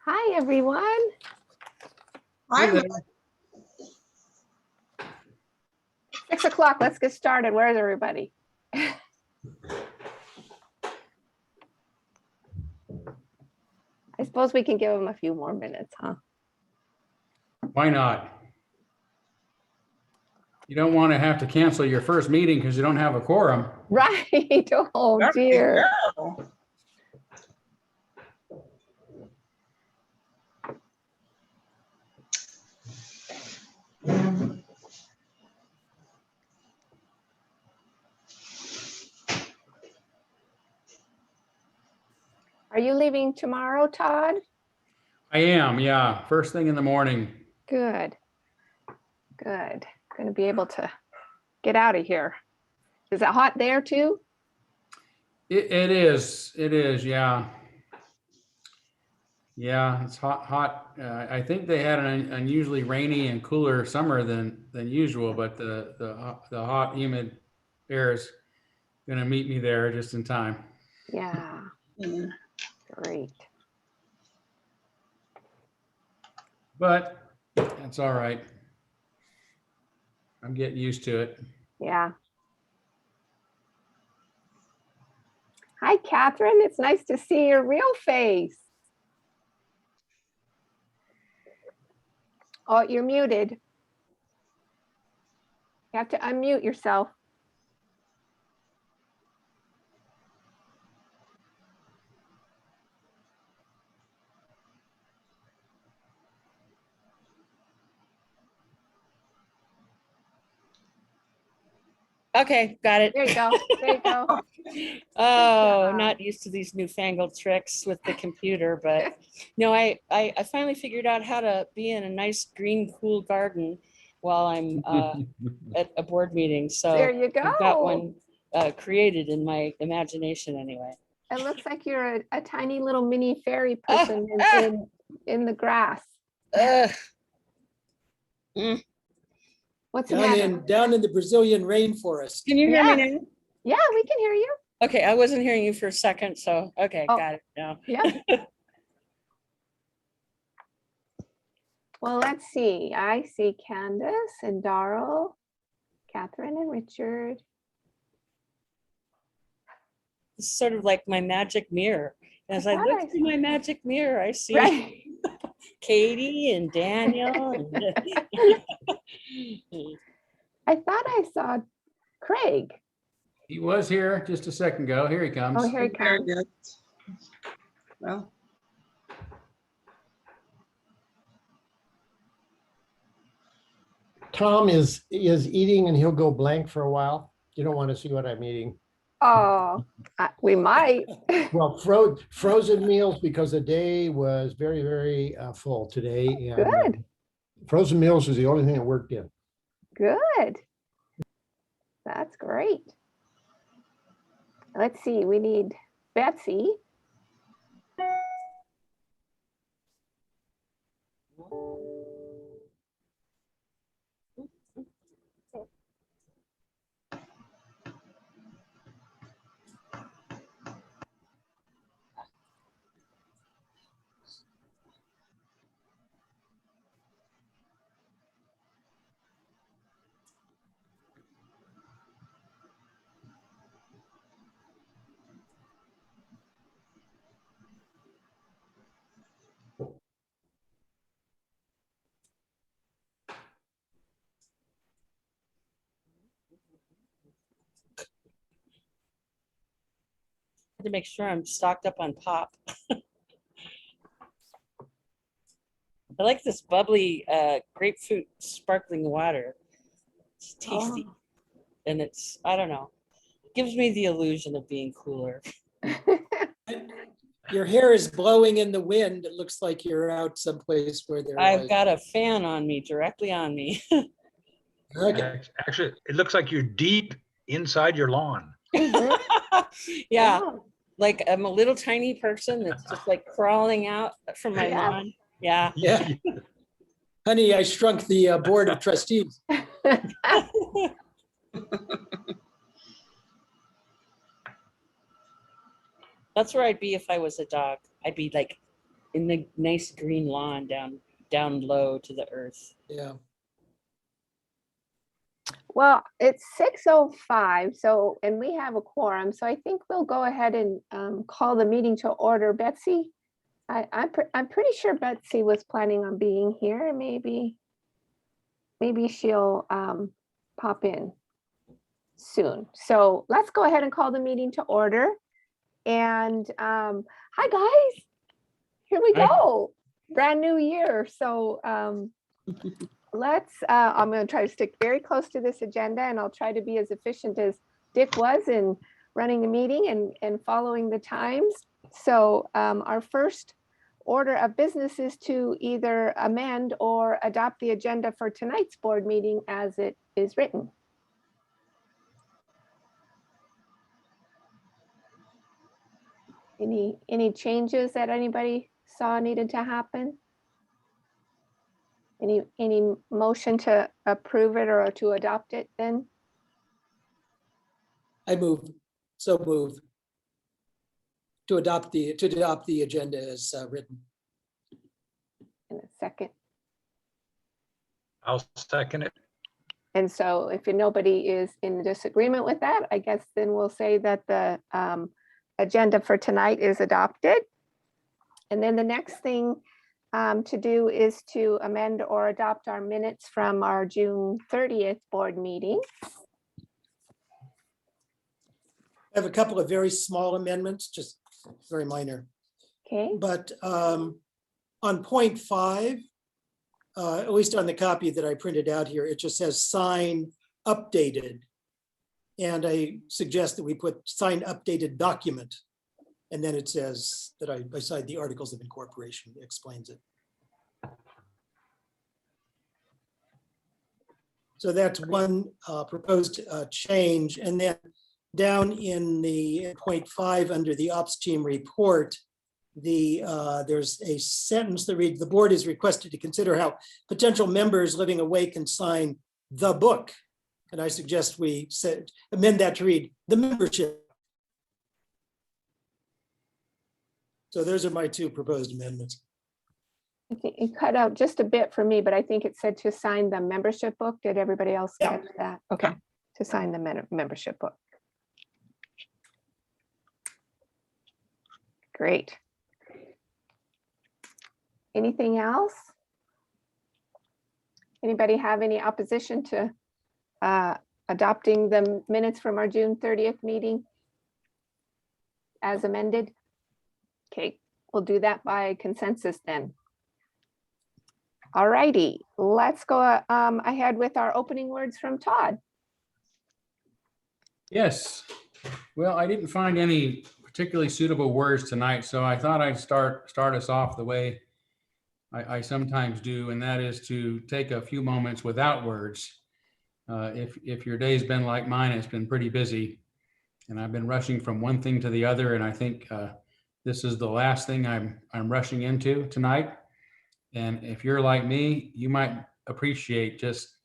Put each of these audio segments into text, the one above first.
Hi, everyone. Hi there. 6 o'clock, let's get started. Where's everybody? I suppose we can give them a few more minutes, huh? Why not? You don't want to have to cancel your first meeting because you don't have a quorum. Right. Oh, There we dear. go. Are you leaving tomorrow, Todd? I am, yeah. First thing in the morning. Good. Good. Going to be able to get out of here. Is it hot there too? It is. It is, yeah. Yeah, it's hot. I think they had an unusually rainy and cooler summer than usual, but the hot, humid air is going to meet me there just in time. Yeah. Mm. Great. But that's all right. I'm getting used to it. Yeah. Hi, Catherine. It's nice to see your real face. Oh, you're muted. You have to unmute yourself. Okay, got it. There you go. There you go. Oh, job. not used to these newfangled tricks with the computer, but no, I finally figured out how to be in a nice green, cool garden while I'm at a board meeting. So There you go. I've got one created in my imagination anyway. It looks like you're a tiny little mini fairy Ah, person ah. in the grass. Ugh. What's the matter? Down in the Brazilian rainforest. Can you hear me Yes. now? Yeah, we can hear you. Okay, I wasn't hearing you for a second, so okay, Oh. got it now. Yeah. Well, let's see. I see Candace and Darrell, Catherine and Richard. It's sort of like my magic mirror. As I thought look I through my magic mirror, I see Right. Katie and Daniel. And I thought I saw Craig. He was here just a second ago. Here he comes. Oh, here he Very comes. good. Well, Tom is eating and he'll go blank for a while. You don't want to see what I'm eating. Oh, we might. Well, frozen meals because the day was very, very full today. And Good. frozen meals is the only thing that worked in. Good. That's great. Let's see, we need Betsy. to make sure I'm stocked up on pop. I like this bubbly grapefruit sparkling water. It's tasty. Oh. And it's, I don't know, gives me the illusion of being cooler. Your hair is blowing in the wind. It looks like you're out someplace where there I've got a fan on me, directly on me. Okay. Actually, it looks like you're deep inside your lawn. Mhm. Yeah, Wow. like I'm a little tiny person that's just like crawling out from my Yeah. lawn. Yeah. Yeah. Honey, I shrunk the board of trustees. That's where I'd be if I was a dog. I'd be like in the nice green lawn down low to the earth. Yeah. Well, it's 6:05, so, and we have a quorum, so I think we'll go ahead and call the meeting to order. Betsy, I'm pretty sure Betsy was planning on being here. Maybe she'll pop in soon. So let's go ahead and call the meeting to order. And hi guys, here we Hi. go. Brand new year. So let's, I'm going to try to stick very close to this agenda, and I'll try to be as efficient as Dick was in running the meeting and following the times. So our first order of business is to either amend or adopt the agenda for tonight's board meeting as it is written. Any changes that anybody saw needed to happen? Any motion to approve it or to adopt it then? So move to adopt the agenda as written. In a second. I'll second it. And so if nobody is in disagreement with that, I guess then we'll say that the agenda for tonight is adopted. And then the next thing to do is to amend or adopt our minutes from our June 30th board meeting. I have a couple of very small amendments, just very minor. Okay, But on point 5, at least on the copy that I printed out here, it just says sign updated. And I suggest that we put sign updated document. And then it says that I signed the articles of incorporation, explains it. So that's one proposed change. And then down in the point 5 under the ops team report, there's a sentence that reads, the board is requested to consider how potential members living away can sign the book. And I suggest we amend that to read the membership. So those are my 2 proposed amendments. I think it cut out just a bit for me, but I think it said to sign the membership book. Did everybody else Yeah. get that? Okay, to sign the membership book. Great. Anything else? Anybody have any opposition to adopting the minutes from our June 30th meeting as amended? Okay, we'll do that by consensus then. All righty, let's go ahead with our opening words from Todd. Yes. Well, I didn't find any particularly suitable words tonight, so I thought I'd start us off the way I sometimes do, and that is to take a few moments without words. If your day's been like mine, it's been pretty busy, and I've been rushing from one thing to the other, and I think this is the last thing I'm rushing into tonight. And if you're like me, you might appreciate just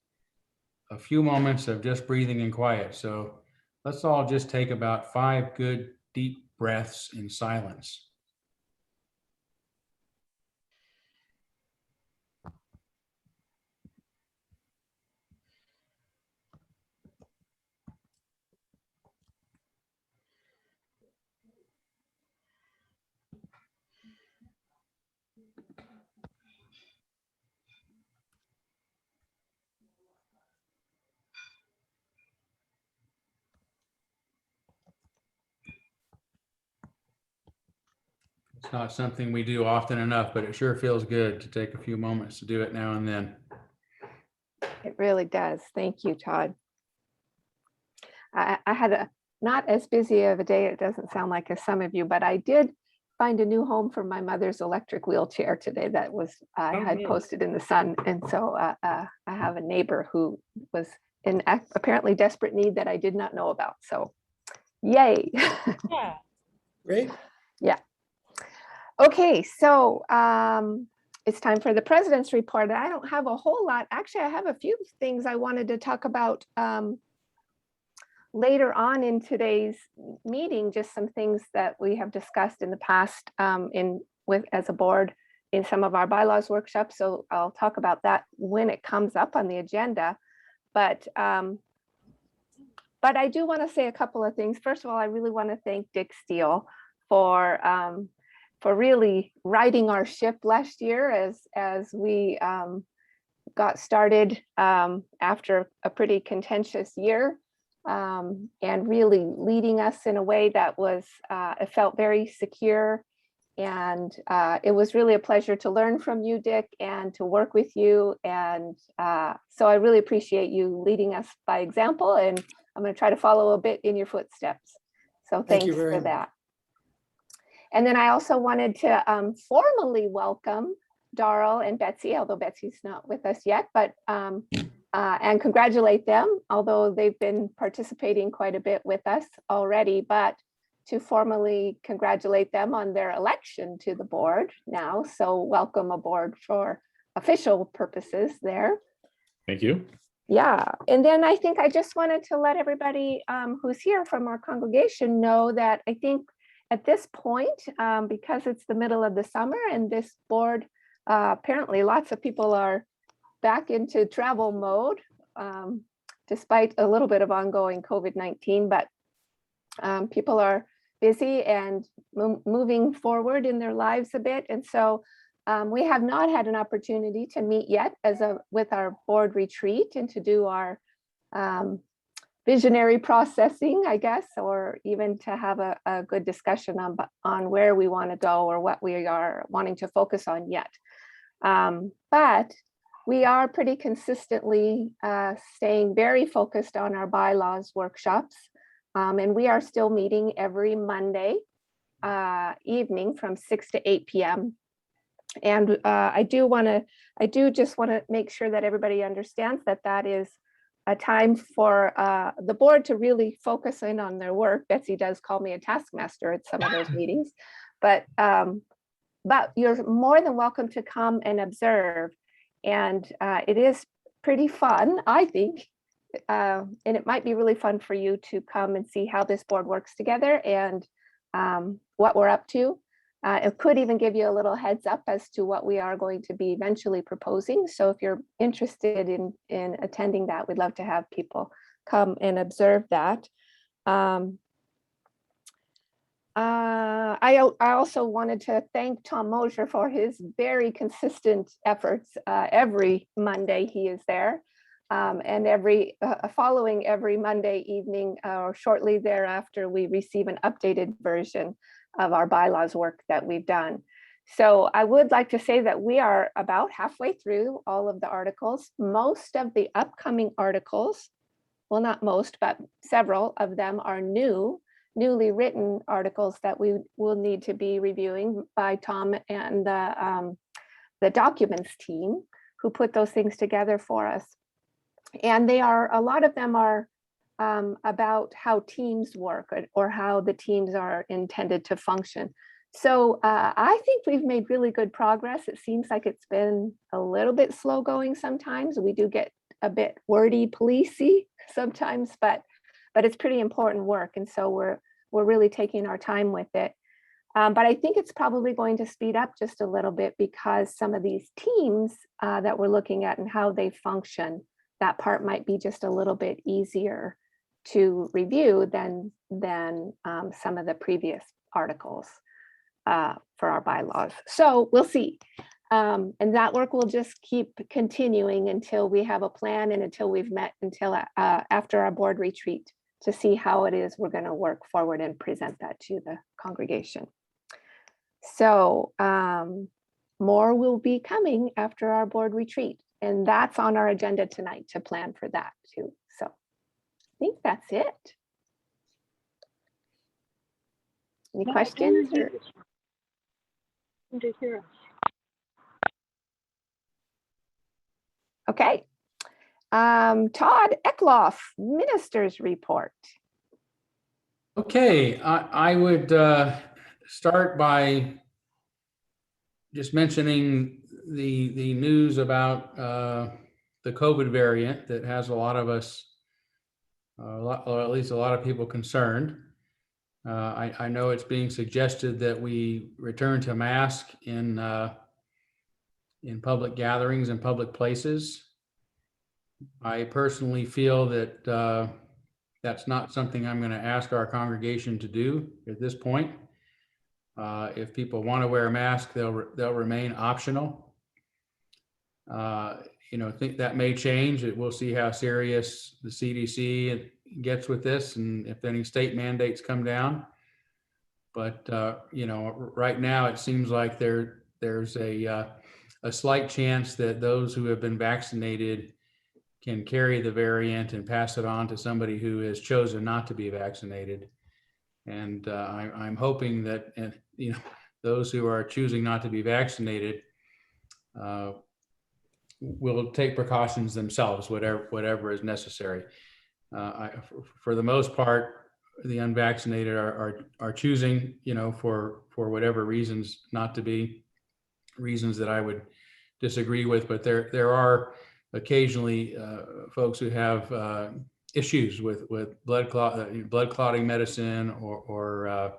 a few moments of just breathing in quiet. So let's all just take about 5 good deep breaths in silence. It's not something we do often enough, but it sure feels good to take a few moments to do it now and then. It really does. Thank you, Todd. I had a not as busy of a day, it doesn't sound like, as some of you, but I did find a new home for my mother's electric wheelchair today that was I had nice. posted in the Sun. And so I have a neighbor who was in apparently desperate need that I did not know about. So yay. Yeah. Great. Okay, so it's time for the president's report. I don't have a whole lot. Actually, I have a few things I wanted to talk about later on in today's meeting, just some things that we have discussed in the past in with as a board in some of our bylaws workshops. So I'll talk about that when it comes up on the agenda. But I do want to say a couple of things. First of all, I really want to thank Dick Steele for really righting our ship last year as we got started after a pretty contentious year, and really leading us in a way that was, it felt very secure. And it was really a pleasure to learn from you, Dick, and to work with you. And so I really appreciate you leading us by example, and I'm going to try to follow a bit in your footsteps. So Thank you thanks very for much. that. And then I also wanted to formally welcome Darrell and Betsy, although Betsy's not with us yet, but and congratulate them, although they've been participating quite a bit with us already, but to formally congratulate them on their election to the board now. So welcome aboard for official purposes there. Thank you. Yeah, and then I think I just wanted to let everybody who's here from our congregation know that I think at this point, because it's the middle of the summer and this board, apparently lots of people are back into travel mode, despite a little bit of ongoing COVID-19, but people are busy and moving forward in their lives a bit. And so we have not had an opportunity to meet yet with our board retreat and to do our visionary processing, I guess, or even to have a good discussion on where we want to go or what we are wanting to focus on yet. But we are pretty consistently staying very focused on our bylaws workshops. And we are still meeting every Monday evening from 6 to 8 p.m. And I do just want to make sure that everybody understands that that is a time for the board to really focus in on their work. Betsy does call me a taskmaster at some of those meetings, but you're more than welcome to come and observe. And it is pretty fun, I think. And it might be really fun for you to come and see how this board works together and what we're up to. It could even give you a little heads up as to what we are going to be eventually proposing. So if you're interested in attending that, we'd love to have people come and observe that. I also wanted to thank Tom Mosier for his very consistent efforts. Every Monday he is there. And following every Monday evening or shortly thereafter, we receive an updated version of our bylaws work that we've done. So I would like to say that we are about halfway through all of the articles. Most of the upcoming articles, well, not most, but several of them are newly written articles that we will need to be reviewing by Tom and the documents team who put those things together for us. And a lot of them are about how teams work or how the teams are intended to function. So I think we've made really good progress. It seems like it's been a little bit slow going sometimes. We do get a bit wordy, policey sometimes, but it's pretty important work. And so we're really taking our time with it. But I think it's probably going to speed up just a little bit because some of these teams that we're looking at and how they function, that part might be just a little bit easier to review than some of the previous articles for our bylaws. So we'll see. And that work will just keep continuing until we have a plan and until we've met after our board retreat to see how it is we're going to work forward and present that to the congregation. So more will be coming after our board retreat. And that's on our agenda tonight to plan for that too. So I think that's it. Any questions? Okay. Todd Eckloff, Minister's Report. Okay, I would start by just mentioning the news about the COVID variant that has a lot of us, or at least a lot of people concerned. I know it's being suggested that we return to mask in public gatherings and public places. I personally feel that that's not something I'm going to ask our congregation to do at this point. If people want to wear a mask, they'll remain optional. Think that may change. We'll see how serious the CDC gets with this and if any state mandates come down. But right now it seems like there's a slight chance that those who have been vaccinated can carry the variant and pass it on to somebody who has chosen not to be vaccinated. And I'm hoping that those who are choosing not to be vaccinated will take precautions themselves, whatever is necessary. For the most part, the unvaccinated are choosing, for whatever reasons not to be, reasons that I would disagree with. But there are occasionally folks who have issues with blood clotting medicine or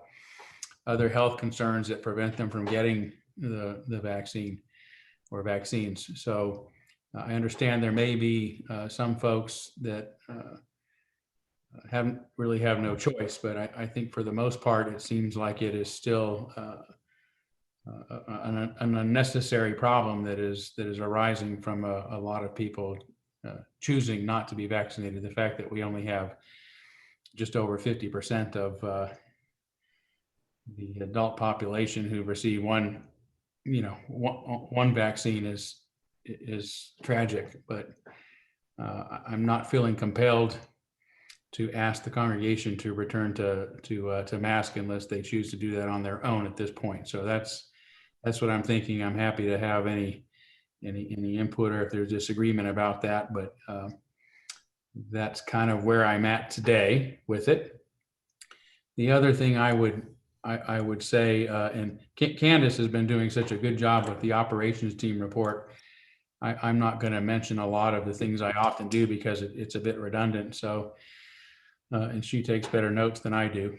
other health concerns that prevent them from getting the vaccine or vaccines. So I understand there may be some folks that have no choice, but I think for the most part, it seems like it is still an unnecessary problem that is arising from a lot of people choosing not to be vaccinated. The fact that we only have just over 50% of the adult population who receive one vaccine is tragic, but I'm not feeling compelled to ask the congregation to return to mask unless they choose to do that on their own at this point. So that's what I'm thinking. I'm happy to have any input or if there's disagreement about that, but that's kind of where I'm at today with it. The other thing I would say, and Candace has been doing such a good job with the operations team report. I'm not going to mention a lot of the things I often do because it's a bit redundant. So, and she takes better notes than I do.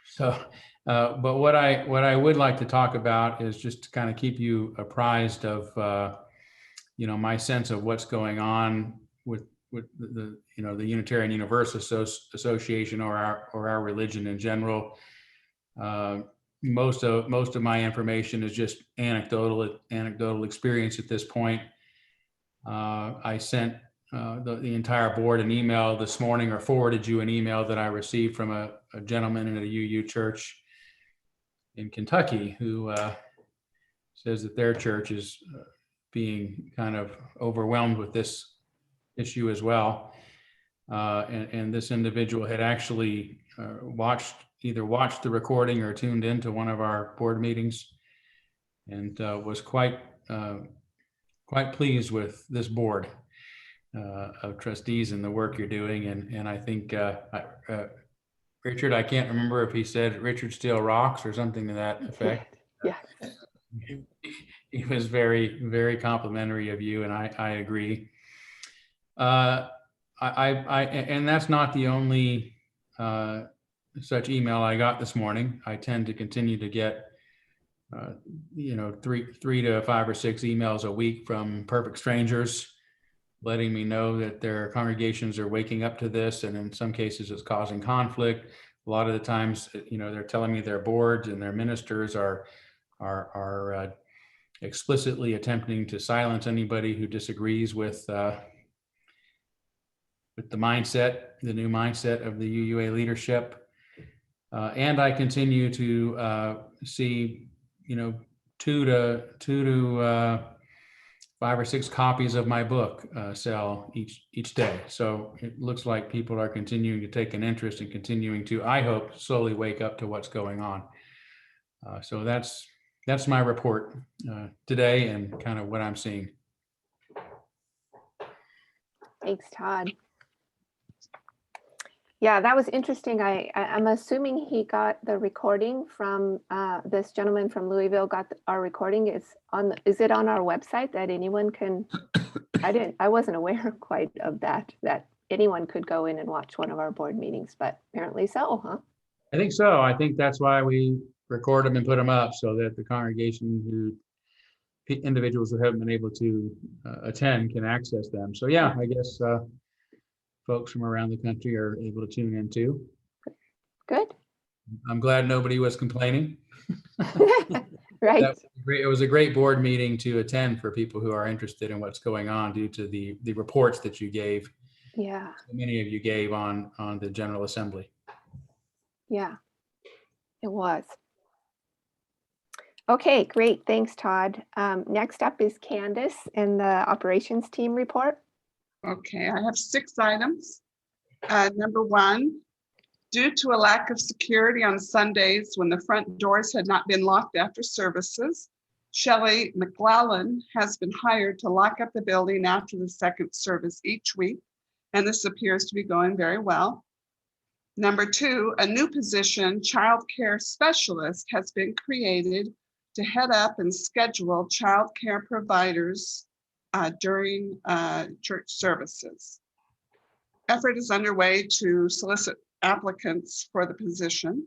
So, but what I would like to talk about is just to kind of keep you apprised of, my sense of what's going on with the Unitarian Universalist Association or our religion in general. Most of my information is just anecdotal experience at this point. I sent the entire board an email this morning, or forwarded you an email that I received from a gentleman in a UU church in Kentucky who says that their church is being kind of overwhelmed with this issue as well. And this individual had actually either watched the recording or tuned into one of our board meetings and was quite pleased with this board of trustees and the work you're doing. And I think, Richard, I can't remember if he said Richard still rocks or something to that effect. Yeah. He was very, very complimentary of you, and I agree. And that's not the only such email I got this morning. I tend to continue to get, 3 to 5 or 6 emails a week from perfect strangers, letting me know that their congregations are waking up to this, and in some cases it's causing conflict. A lot of the times, they're telling me their boards and their ministers are explicitly attempting to silence anybody who disagrees with the new mindset of the UUA leadership. And I continue to see, 2 to 5 or 6 copies of my book sell each day. So it looks like people are continuing to take an interest and continuing to, I hope, slowly wake up to what's going on. So that's my report today and kind of what I'm seeing. Thanks, Todd. Yeah, that was interesting. I'm assuming he got the recording from this gentleman from Louisville. Got our recording. Is it on our website that anyone can? I wasn't aware quite of that anyone could go in and watch one of our board meetings, but apparently so, huh? I think so. I think that's why we record them and put them up so that the congregation individuals who haven't been able to attend can access them. So yeah, I guess folks from around the country are able to tune in too. Good. I'm glad nobody was complaining. Right. It was a great board meeting to attend for people who are interested in what's going on due to the reports that you gave. Yeah. Many of you gave on the General Assembly. Yeah, it was. Okay, great. Thanks, Todd. Next up is Candace and the operations team report. Okay, I have 6 items. Number 1, due to a lack of security on Sundays when the front doors had not been locked after services, Shelley McLellan has been hired to lock up the building after the second service each week, and this appears to be going very well. Number 2, a new position, child care specialist, has been created to head up and schedule child care providers during church services. Effort is underway to solicit applicants for the position.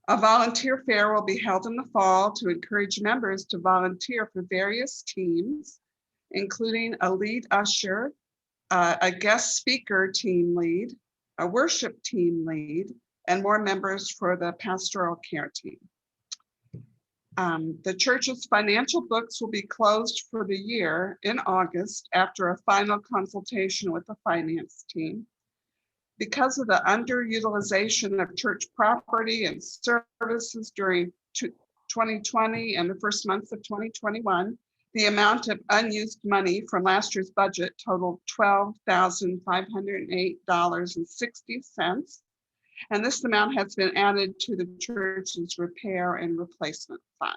A volunteer fair will be held in the fall to encourage members to volunteer for various teams, including a lead usher, a guest speaker team lead, a worship team lead, and more members for the pastoral care team. The church's financial books will be closed for the year in August after a final consultation with the finance team. Because of the underutilization of church property and services during 2020 and the first months of 2021, the amount of unused money from last year's budget totaled $12,508.60. And this amount has been added to the church's repair and replacement fund.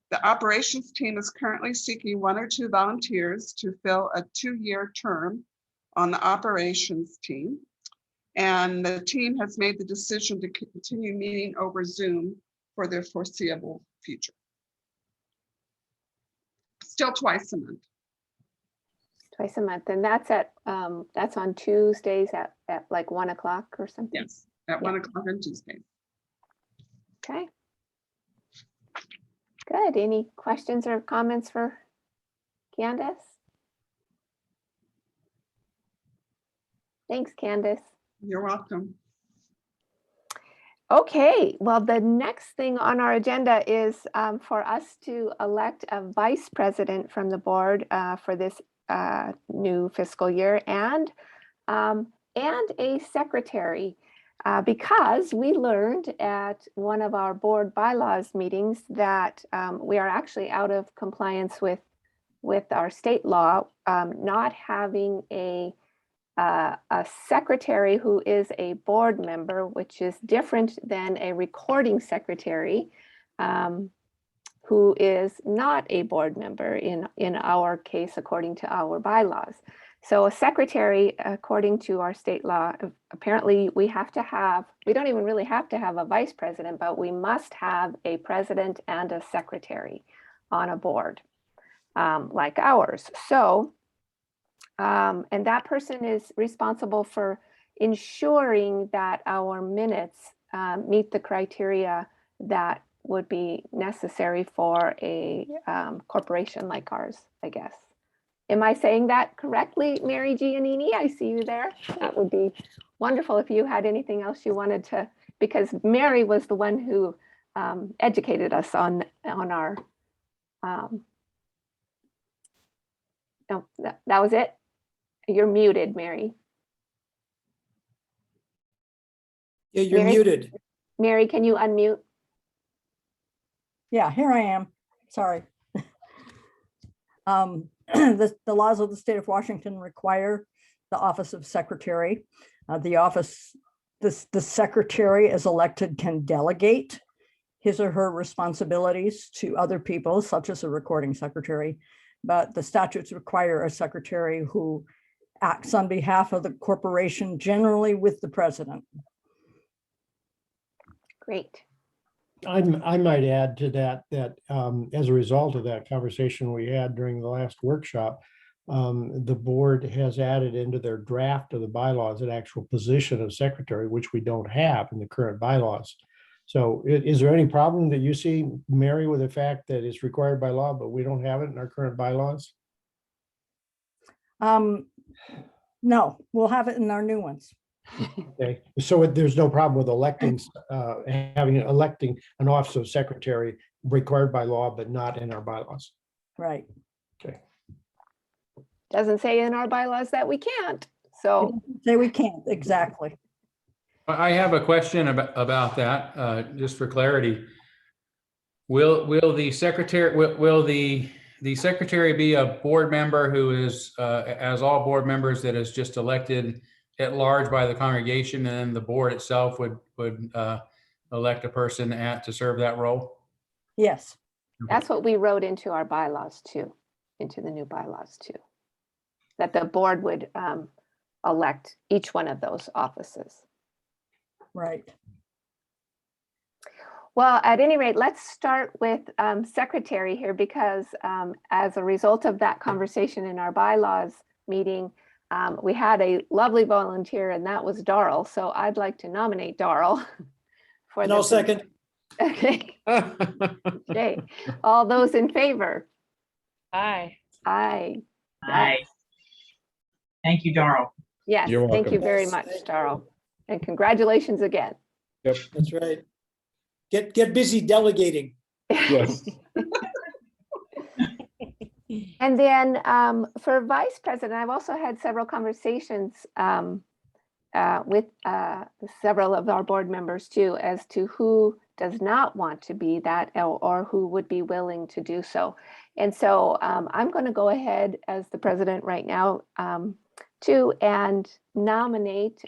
The operations team is currently seeking 1 or 2 volunteers to fill a 2-year term on the operations team. And the team has made the decision to continue meeting over Zoom for their foreseeable future. Still twice a month. Twice a month, and that's on Tuesdays at like 1 o'clock or something. Yes, at 1 o'clock on Tuesday. Okay. Good. Any questions or comments for Candace? Thanks, Candace. You're welcome. Okay, well, the next thing on our agenda is for us to elect a vice president from the board for this new fiscal year and a secretary. Because we learned at one of our board bylaws meetings that we are actually out of compliance with our state law, not having a secretary who is a board member, which is different than a recording secretary who is not a board member in our case, according to our bylaws. So a secretary, according to our state law, apparently we don't even really have to have a vice president, but we must have a president and a secretary on a board like ours. So, and that person is responsible for ensuring that our minutes meet the criteria that would be necessary for a corporation like ours, I guess. Am I saying that correctly, Mary Giannini? I see you there. That would be wonderful if you had anything else you wanted to, because Mary was the one who educated us on our, no, that was it. You're muted, Mary. Yeah, you're Mary? muted. Mary, can you unmute? Yeah, here I am. Sorry. The laws of the state of Washington require the office of secretary. The secretary as elected can delegate his or her responsibilities to other people, such as a recording secretary, but the statutes require a secretary who acts on behalf of the corporation, generally with the president. Great. I might add to that as a result of that conversation we had during the last workshop, the board has added into their draft of the bylaws an actual position of secretary, which we don't have in the current bylaws. So is there any problem that you see, Mary, with the fact that it's required by law, but we don't have it in our current bylaws? No, we'll have it in our new ones. Okay, so there's no problem with electing an office of secretary required by law, but not in our bylaws. Right. Okay. Doesn't say in our bylaws that we can't. So Say we can't, exactly. I have a question about that, just for clarity. Will the secretary, will the secretary be a board member who is, as all board members, that is just elected at large by the congregation, and then the board itself would elect a person to serve that role? Yes. that's what we wrote into our bylaws too, into the new bylaws too. That the board would elect each one of those offices. Right. Well, at any rate, let's start with secretary here, because as a result of that conversation in our bylaws meeting, we had a lovely volunteer, and that was Darrell. So I'd like to nominate Darrell for No the second. Okay. Okay. All those in favor? Aye. Aye. Aye. Thank you, Darrell. Yes, You're thank you welcome. very Yes, much, thank you. Darrell. And congratulations again. Yep. That's right. Get busy delegating. Yes. And then for vice president, I've also had several conversations with several of our board members too, as to who does not want to be that, or who would be willing to do so. And so I'm going to go ahead as the president right now too, and nominate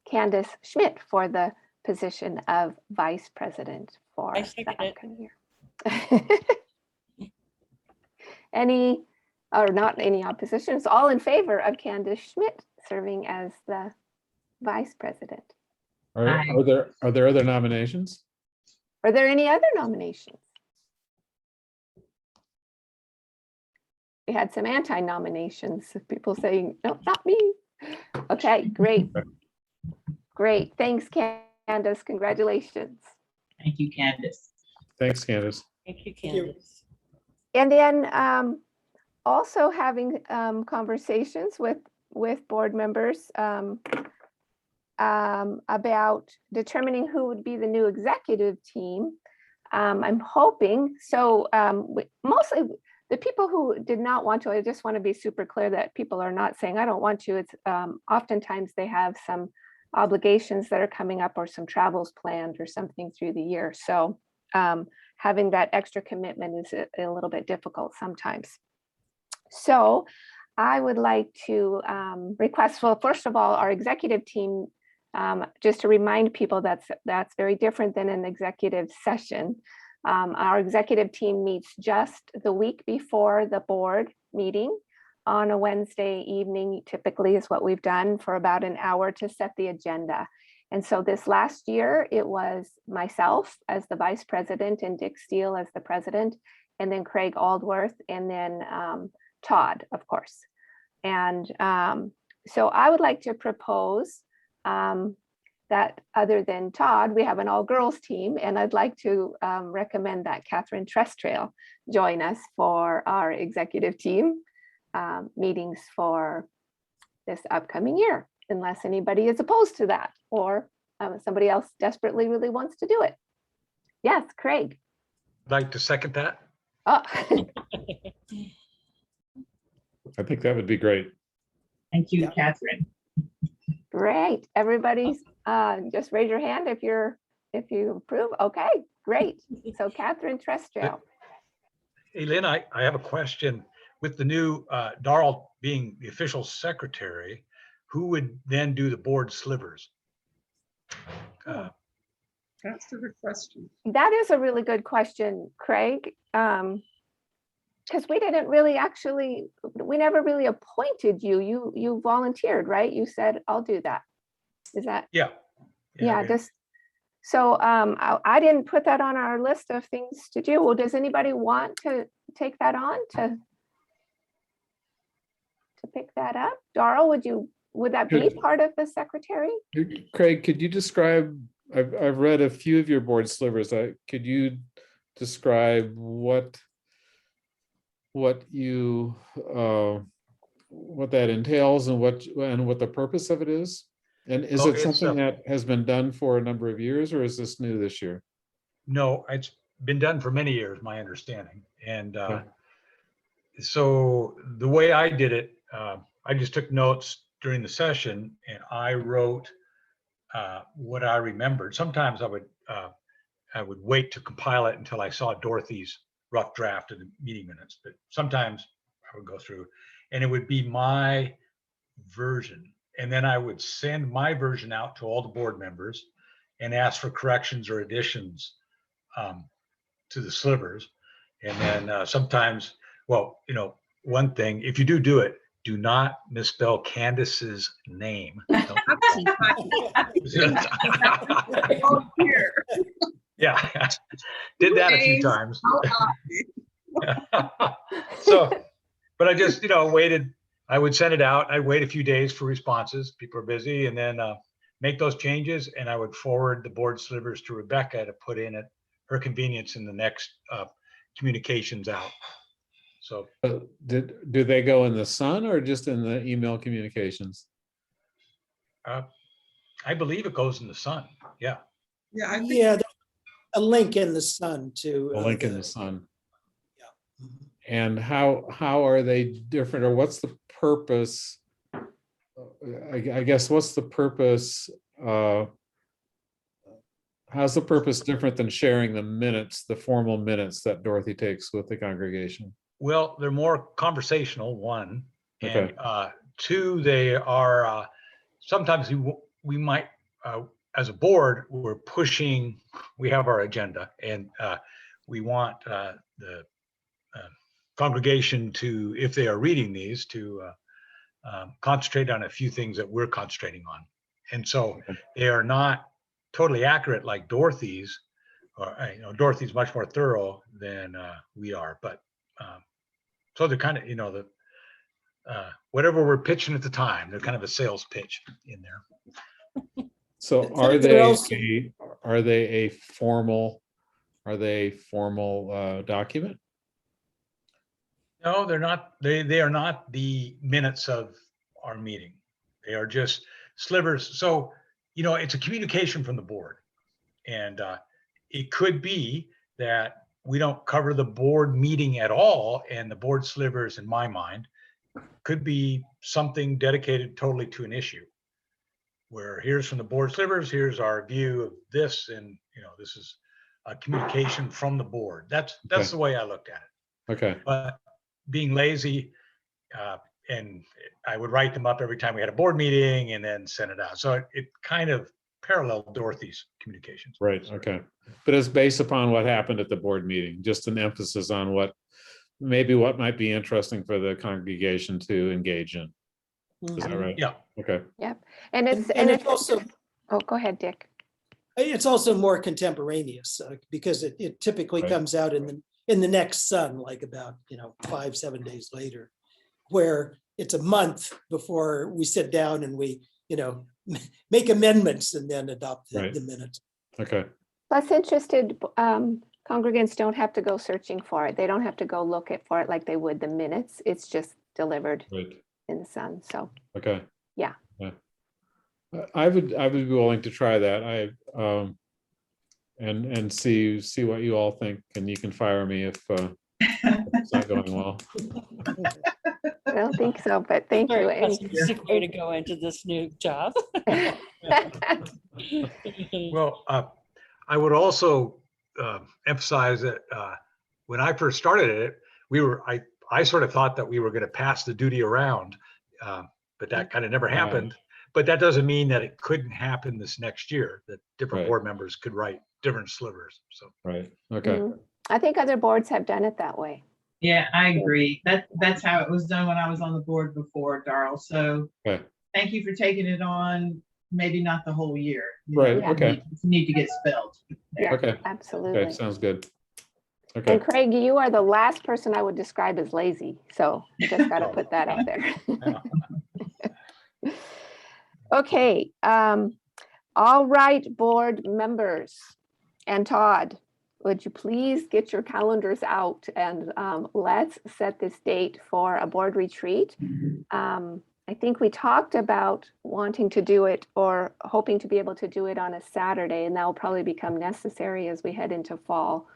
Candace Schmidt for the position of vice president for I the second it. upcoming year. Any, or not any oppositions, all in favor of Candace Schmidt serving as the vice president? Are there other nominations? Are there any other nominations? We had some anti-nominations, people saying, no, not me. Okay, great. Great, thanks, Candace, congratulations. Thank you, Candace. Thanks, Candace. Thank you, Thank you. Candace. And then also having conversations with board members about determining who would be the new executive team. I'm hoping, so mostly the people who did not want to, I just want to be super clear that people are not saying I don't want to. It's oftentimes they have some obligations that are coming up or some travels planned or something through the year. So having that extra commitment is a little bit difficult sometimes. So I would like to request, well, first of all, our executive team, just to remind people that's very different than an executive session. Our executive team meets just the week before the board meeting on a Wednesday evening, typically is what we've done, for about an hour to set the agenda. And so this last year, it was myself as the vice president and Dick Steele as the president, and then Craig Aldworth, and then Todd, of course. And so I would like to propose that other than Todd, we have an all-girls team, and I'd like to recommend that Catherine Trestrail join us for our executive team meetings for this upcoming year, unless anybody is opposed to that, or somebody else desperately really wants to do it. Yes, Craig. I'd like to second that. Oh. I think that would be great. Thank you, Yeah. Catherine. Great. Everybody's just raise your hand if you approve. Okay, great. So Catherine Trestrail. Hey, Lynn, I have a question. With the new Darrell being the official secretary, who would then do the board slivers? That's a good question. That is a really good question, Craig. Because we didn't really we never really appointed you. You volunteered, right? You said, I'll do that. Is that? Yeah. Yeah, just so I didn't put that on our list of things to do. Well, does anybody want to take that on? pick that up. Darrell, would that be Could- part of the secretary? Craig, could you describe, I've read a few of your board slivers. Could you describe what you, what that entails and what the purpose of it is? And is Oh, it it's, something that has been done for a number of years, or is this new this year? No, it's been done for many years, my understanding. And Okay. so the way I did it, I just took notes during the session and I wrote what I remembered. Sometimes I would wait to compile it until I saw Dorothy's rough draft of the meeting minutes, but sometimes I would go through and it would be my version. And then I would send my version out to all the board members and ask for corrections or additions to the slivers. And then sometimes, well, one thing, if you do it, do not misspell Candace's name. Yeah, did that a few times. So, but I just, waited. I would send it out. I'd wait a few days for responses. People are busy, and then make those changes. And I would forward the board slivers to Rebecca to put in at her convenience in the next communications out. So Do they go in the Sun or just in the email communications? I believe it goes in the Sun. Yeah. Yeah, I think Yeah, there's a link in the Sun to. A link in the Sun. Yeah. Mhm. And how are they different, or what's the purpose? I guess what's the purpose? How's the purpose different than sharing the minutes, the formal minutes that Dorothy takes with the congregation? Well, they're more conversational, one, and Okay. two, they are sometimes we might, as a board, we have our agenda, and we want the congregation to, if they are reading these, to concentrate on a few things that we're concentrating on. And so they are not totally accurate like Dorothy's, or Dorothy's much more thorough than we are, but so they're kind of, whatever we're pitching at the time, they're kind of a sales pitch in there. So And are they're also- they a formal document? No, they're not. They are not the minutes of our meeting. They are just slivers. So, it's a communication from the board. And it could be that we don't cover the board meeting at all. And the board slivers, in my mind, could be something dedicated totally to an issue. Where here's from the board slivers, here's our view of this. And, this is a communication from the board. That's Okay. the way I looked at it. Okay. But being lazy, and I would write them up every time we had a board meeting and then send it out. So it kind of paralleled Dorothy's communications. Right. Okay. But it's based upon what happened at the board meeting, just an emphasis on what might be interesting for the congregation to engage in. Is that right? Yeah. Okay. Yep. And it's also, oh, go ahead, Dick. it's also more contemporaneous because it typically Right. comes out in the next Sun, like about 5-7 days later, where it's a month before we sit down and we make amendments and then adopt Right. the minutes. Okay. Plus, interested congregants don't have to go searching for it. They don't have to go look for it like they would the minutes. It's just delivered Right. in the Sun. So Okay. Yeah. I would be willing to try that. And see what you all think, and you can fire me if it's not going well. I don't think so, but thank you. Very And pessimistic way to go into this new job. Well, I would also emphasize that when I first started it, I sort of thought that we were going to pass the duty around, but that kind of never happened. But that doesn't mean that it couldn't happen this next year, that different Right. board members could write different slivers. So Right. Okay. I think other boards have done it that way. Yeah, I agree. That's how it was done when I was on the board before, Darrell. So Okay. thank you for taking it on. Maybe not the whole year. Right. Yeah. Okay. You need to get spelled. Yeah, Okay. absolutely. Okay. Sounds good. Okay, And Craig, you are the last person I would describe as lazy. So just got to put that out there. Okay. All right, board members and Todd, would you please get your calendars out and let's set this date for a board retreat. I think we talked about wanting to do it or hoping to be able to do it on a Saturday, and that will probably become necessary as we head into fall.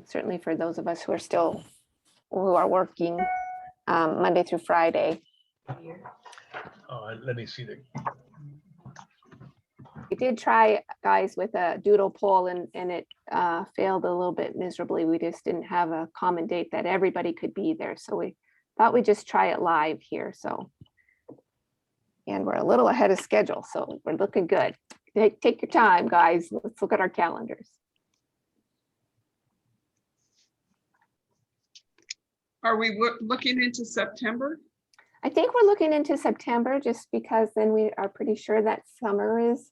Certainly for those of us who are working Monday through Friday. Let me see the, We did try, guys, with a doodle poll and it failed a little bit miserably. We just didn't have a common date that everybody could be there. So we thought we'd just try it live here. So, and we're a little ahead of schedule, so we're looking good. Take your time, guys. Let's look at our calendars. Are we looking into September? I think we're looking into September just because then we are pretty sure that summer is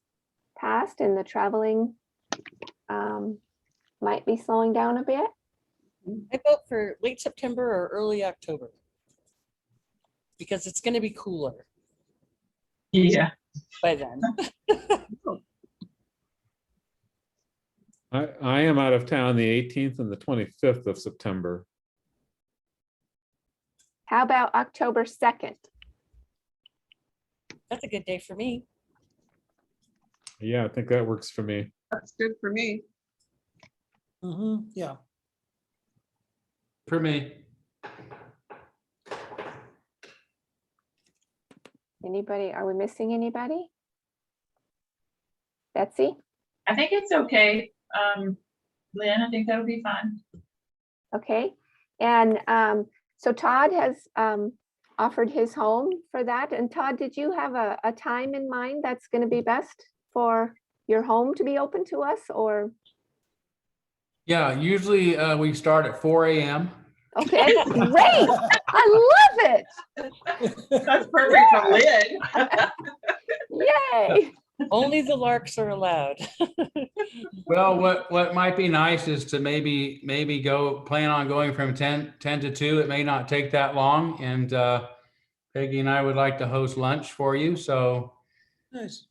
past and the traveling might be slowing down a bit. I vote for late September or early October. Because it's going to be cooler Yeah. by then. I am out of town the 18th and the 25th of September. How about October 2nd? That's a good day for me. Yeah, I think that works for me. That's good for me. Yeah. For me. Anybody, are we missing anybody? Betsy? I think it's okay. Lynn, I think that'll be fine. Okay. And so Todd has offered his home for that. And Todd, did you have a time in mind that's going to be best for your home to be open to us, or? Yeah, usually we start at 4 a.m. Okay, great. I love it. That's perfect for Lynn. Yay. Only the larks are allowed. Well, what might be nice is to maybe plan on going from 10 to 2. It may not take that long. And Peggy and I would like to host lunch for you. So Nice.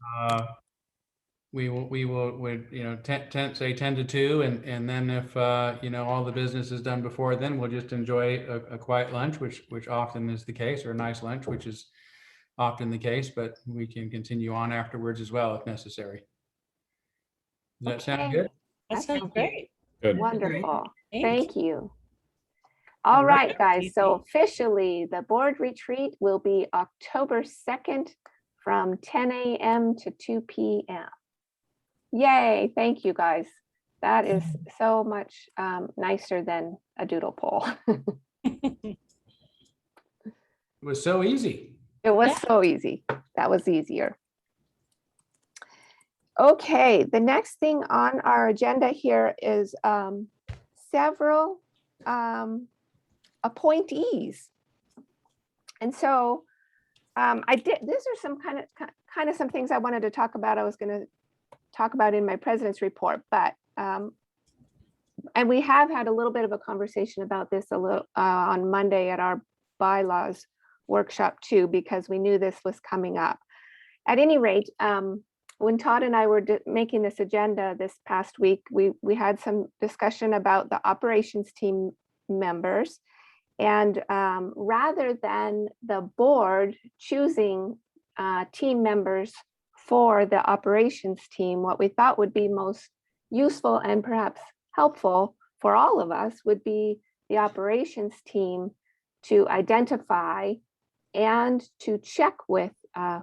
we would, you know, 10 to 2. And then if, you know, all the business is done before then, we'll just enjoy a quiet lunch, which often is the case, or a nice lunch, which is often the case, but we can continue on afterwards as well if necessary. Does that sound Okay. good? That sounds great. Good. Wonderful. Thank Thank you. All All right, right, guys. So Phoebe. officially, the board retreat will be October 2nd from 10 a.m. to 2 p.m. Yay. Thank you, guys. That is so much nicer than a doodle poll. It was so easy. It was Yeah. so easy. That was easier. Okay, the next thing on our agenda here is several appointees. And so these are some kind of some things I wanted to talk about. I was going to talk about in my president's report, but and we have had a little bit of a conversation about this on Monday at our bylaws workshop too, because we knew this was coming up. At any rate, when Todd and I were making this agenda this past week, we had some discussion about the operations team members. And rather than the board choosing team members for the operations team, what we thought would be most useful and perhaps helpful for all of us would be the operations team to identify and to check with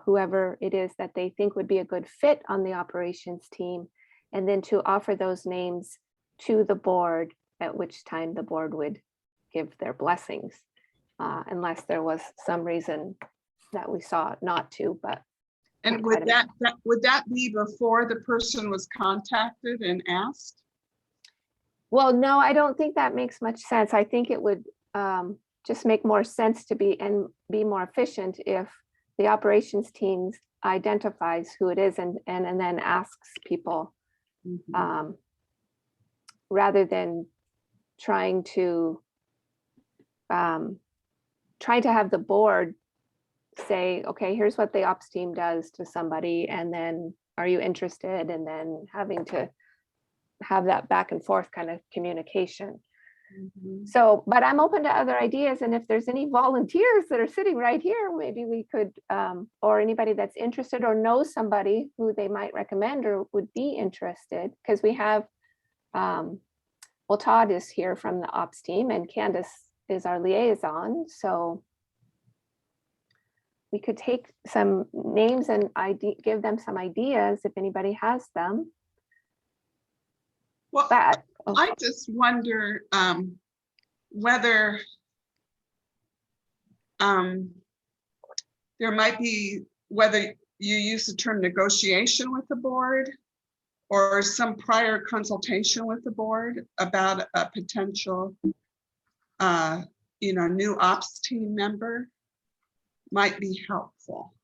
whoever it is that they think would be a good fit on the operations team, and then to offer those names to the board, at which time the board would give their blessings, unless there was some reason that we saw not to. But And would that be before the person was contacted and asked? well, no, I don't think that makes much sense. I think it would just make more sense to be more efficient if the operations team identifies who it is and then asks people rather than trying to have the board say, okay, here's what the ops team does to somebody, and then are you interested? And then having to have that back and forth kind of communication. So, but I'm open to other ideas. And if there's any volunteers that are sitting right here, maybe we could, or anybody that's interested or knows somebody who they might recommend or would be interested, because we have, well, Todd is here from the ops team and Candace is our liaison. So we could take some names and give them some ideas if anybody has them. Well, But I just wonder whether there might be, whether you use the term negotiation with the board or some prior consultation with the board about a potential, new ops team member might be helpful.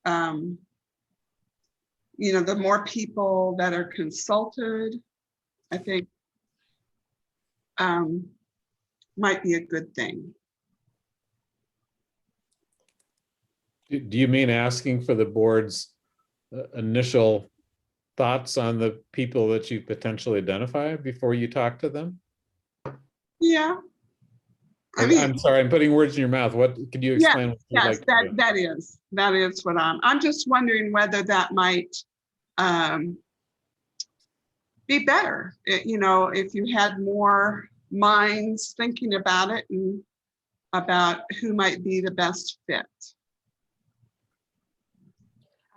The more people that are consulted, I think might be a good thing. Do you mean asking for the board's initial thoughts on the people that you potentially identify before you talk to them? Yeah. I mean, I'm sorry, I'm putting words in your mouth. What could you explain? What you'd yes, like to do? that is what I'm just wondering whether that might be better, if you had more minds thinking about it and about who might be the best fit.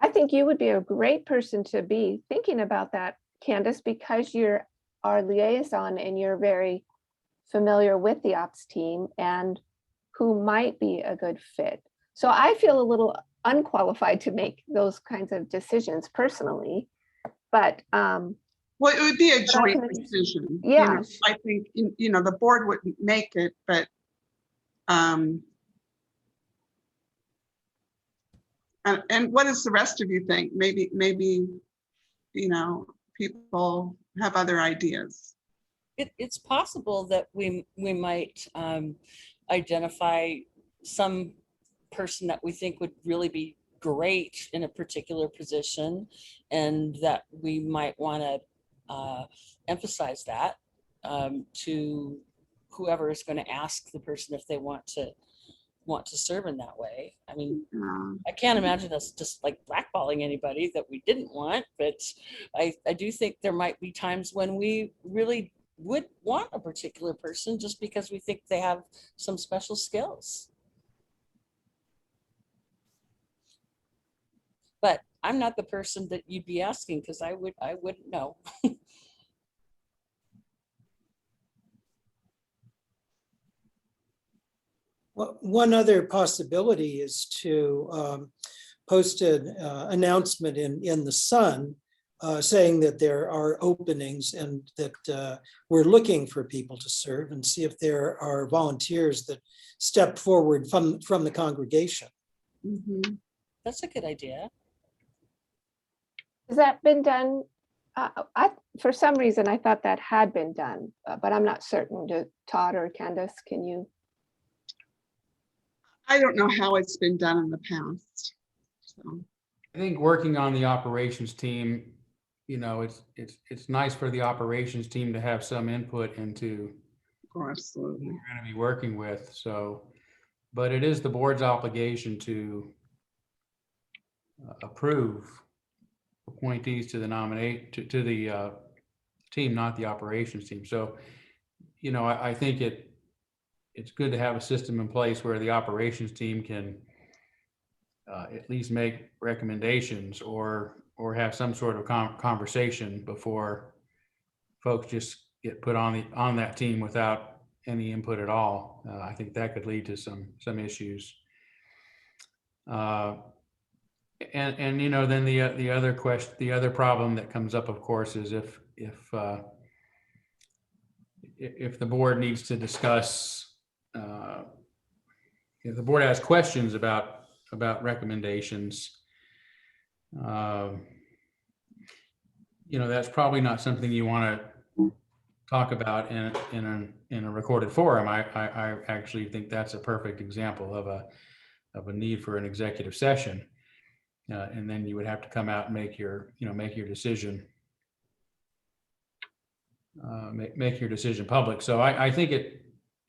I think you would be a great person to be thinking about that, Candace, because you're our liaison and you're very familiar with the ops team and who might be a good fit. So I feel a little unqualified to make those kinds of decisions personally, but well, it would be a joint can, decision. Yeah, I think the board wouldn't make it, but and what does the rest of you think? Maybe people have other ideas. It's possible that we might identify some person that we think would really be great in a particular position, and that we might want to emphasize that to whoever is going to ask the person if they want to serve in that way. I mean, I can't imagine us just like blackballing anybody that we didn't want, but I do think there might be times when we really would want a particular person just because we think they have some special skills. But I'm not the person that you'd be asking, because I wouldn't know. Well, one other possibility is to post an announcement in the Sun saying that there are openings and that we're looking for people to serve, and see if there are volunteers that step forward from the congregation. Mm-hmm. That's a good idea. has that been done? For some reason, I thought that had been done, but I'm not certain. Todd or Candace, can you? I don't know how it's been done in the past. So. I think working on the operations team, it's nice for the operations team to have some input into Absolutely. who we're going to be working with. So, but it is the board's obligation to approve appointees to the to the team, not the operations team. So, I think it's good to have a system in place where the operations team can at least make recommendations or have some sort of conversation before folks just get put on that team without any input at all. I think that could lead to some issues. And then the other problem that comes up, of course, is if the board needs to discuss, if the board has questions about recommendations, that's probably not something you want to talk about in a recorded forum, I actually think that's a perfect example of a need for an executive session. And then you would have to come out and make your decision. Make your decision public. So I think it,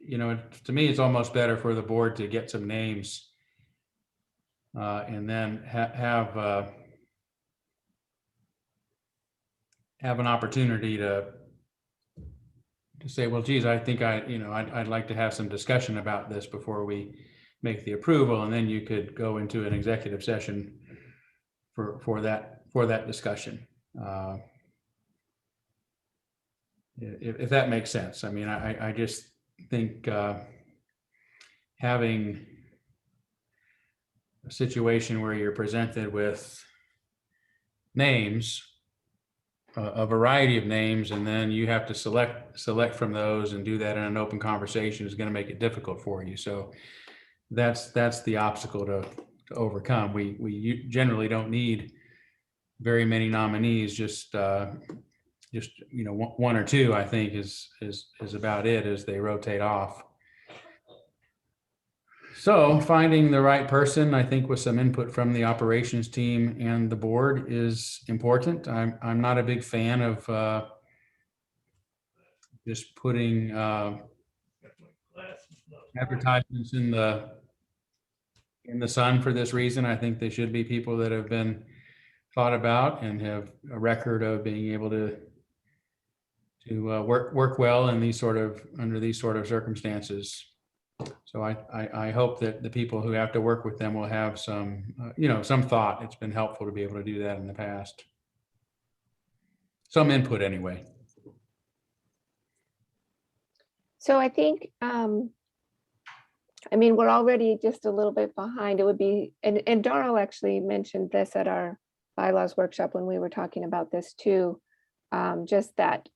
to me, it's almost better for the board to get some names and then have an opportunity to say, well, geez, I think I'd like to have some discussion about this before we make the approval, and then you could go into an executive session for that discussion. If that makes sense. I mean, I just think having a situation where you're presented with names, a variety of names, and then you have to select from those and do that in an open conversation is going to make it difficult for you. So that's the obstacle to overcome. We generally don't need very many nominees. Just one or two, I think, is about it as they rotate off. So finding the right person, I think, with some input from the operations team and the board is important. I'm not a big fan of just putting advertisements in the sun for this reason. I think they should be people that have been thought about and have a record of being able to work well in under these sort of circumstances. So I hope that the people who have to work with them will have some thought. It's been helpful to be able to do that in the past. Some input anyway. So I think, we're already just a little bit behind. It would be, and Darrell actually mentioned this at our bylaws workshop when we were talking about this too, just that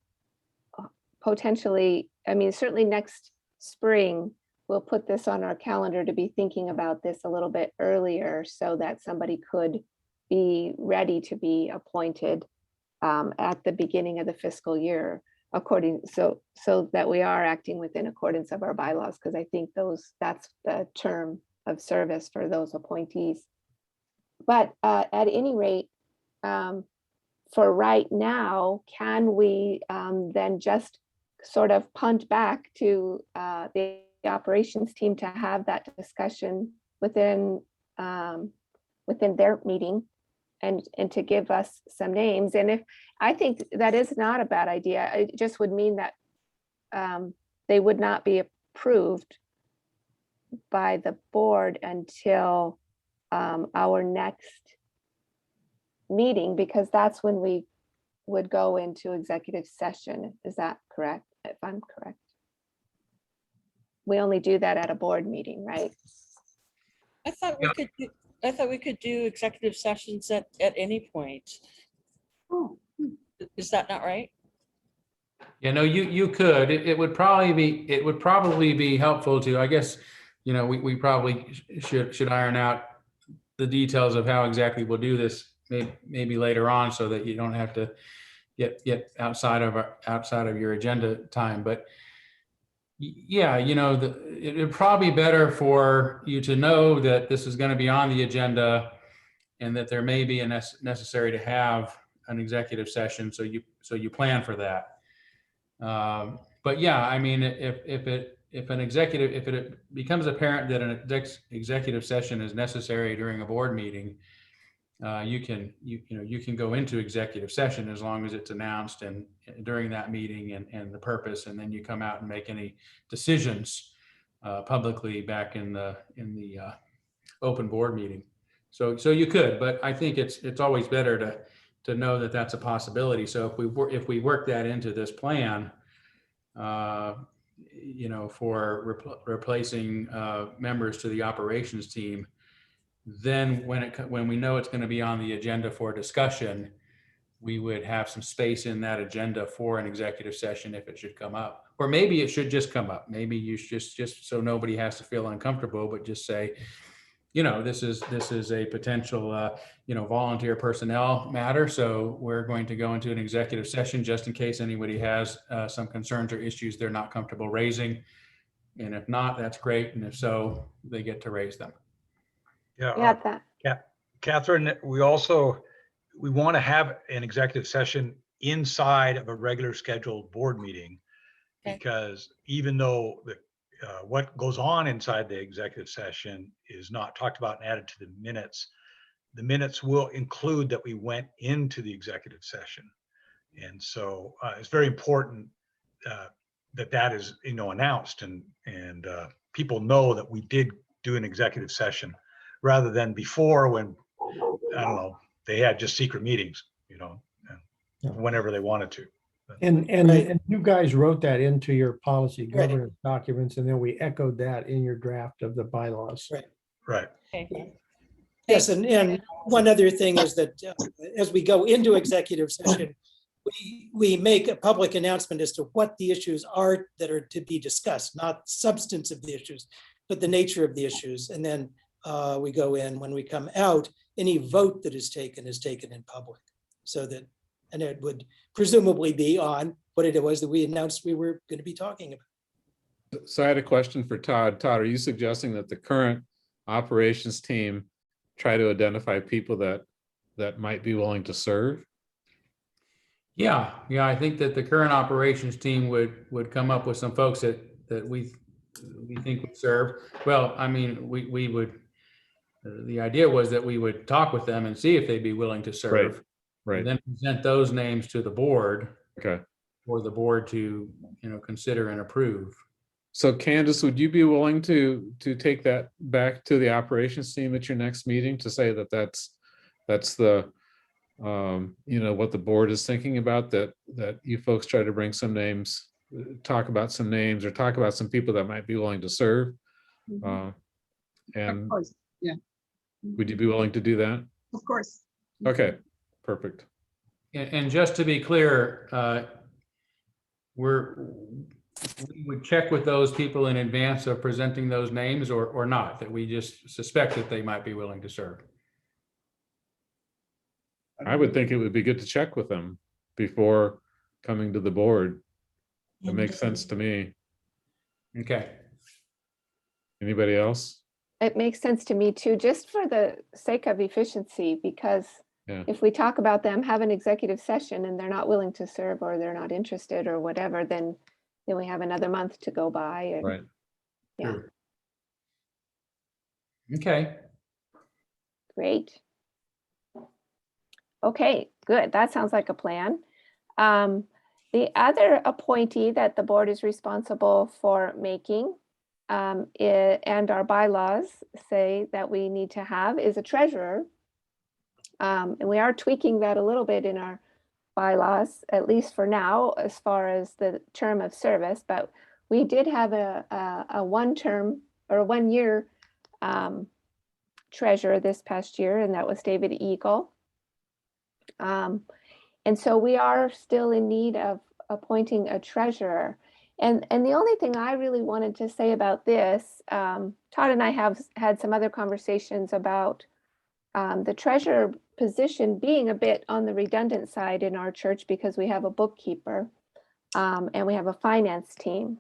potentially, certainly next spring, we'll put this on our calendar to be thinking about this a little bit earlier so that somebody could be ready to be appointed at the beginning of the fiscal year, so that we are acting within accordance of our bylaws, because I think that's the term of service for those appointees. But at any rate, for right now, can we then just sort of punt back to the operations team to have that discussion within their meeting and to give us some names? And if I think that is not a bad idea, it just would mean that they would not be approved by the board until our next meeting, because that's when we would go into executive session. Is that correct? If I'm correct. We only do that at a board meeting, right? I thought we could do executive sessions at any point. Oh, Is that not right? You could. It would probably be helpful to, I guess, we probably should iron out the details of how exactly we'll do this maybe later on, so that you don't have to get outside of your agenda time. But yeah, it'd probably be better for you to know that this is going to be on the agenda and that there may be necessary to have an executive session. So you plan for that. But yeah, if it becomes apparent that an executive session is necessary during a board meeting, you can go into executive session as long as it's announced and during that meeting and the purpose, and then you come out and make any decisions publicly back in the open board meeting. So you could, but I think it's always better to know that that's a possibility. So if we work that into this plan, for replacing members to the operations team, then when we know it's going to be on the agenda for discussion, we would have some space in that agenda for an executive session if it should come up. Or maybe it should just come up. Maybe you should just so nobody has to feel uncomfortable, but just say, this is a potential, volunteer personnel matter. So we're going to go into an executive session just in case anybody has some concerns or issues they're not comfortable raising. And if not, that's great. And if so, they get to raise them. Yeah, Catherine, we want to have an executive session inside of a regular scheduled board meeting. Okay. Because even though what goes on inside the executive session is not talked about and added to the minutes will include that we went into the executive session. And so it's very important that is, announced and people know that we did do an executive session rather than before when, I don't know, they had just secret meetings, whenever they wanted to. And Right. and you guys wrote that into your policy Right. governance documents, and then we echoed that in your draft of the bylaws. Right. Right. Okay. Yes, and one other thing is that as we go into executive session, we make a public announcement as to what the issues are that are to be discussed, not substance of the issues, but the nature of the issues. And then we go in, when we come out, any vote that is taken in public. So that, and it would presumably be on what it was that we announced we were going to be talking about. So I had a question for Todd. Todd, are you suggesting that the current operations team try to identify people that might be willing to serve? Yeah, I think that the current operations team would come up with some folks that we think would serve. Well, I mean, we would, the idea was that we would talk with them and see if they'd be willing to serve. Right. And then present those names to the board Okay. for the board to, consider and approve. So Candace, would you be willing to take that back to the operations team at your next meeting to say that that's the, what the board is thinking about, that you folks try to bring some names, talk about some names or talk about some people that might be willing to serve? Of And course, yeah. would you be willing to do that? Of course. Okay, perfect. And just to be clear, we would check with those people in advance of presenting those names or not, that we just suspect that they might be willing to serve. I would think it would be good to check with them before coming to the board. That makes sense to me. Okay. Anybody else? it makes sense to me too, just for the sake of efficiency, because Yeah. if we talk about them, have an executive session and they're not willing to serve or they're not interested or whatever, then we have another month to go by. And, Right. Yeah. Sure. Okay. Great. Okay, good. That sounds like a plan. The other appointee that the board is responsible for making and our bylaws say that we need to have is a treasurer. And we are tweaking that a little bit in our bylaws, at least for now, as far as the term of service. But we did have a 1 term or a 1 year treasurer this past year, and that was David Eagle. And so we are still in need of appointing a treasurer. And the only thing I really wanted to say about this, Todd and I have had some other conversations about the treasurer position being a bit on the redundant side in our church because we have a bookkeeper and we have a finance team.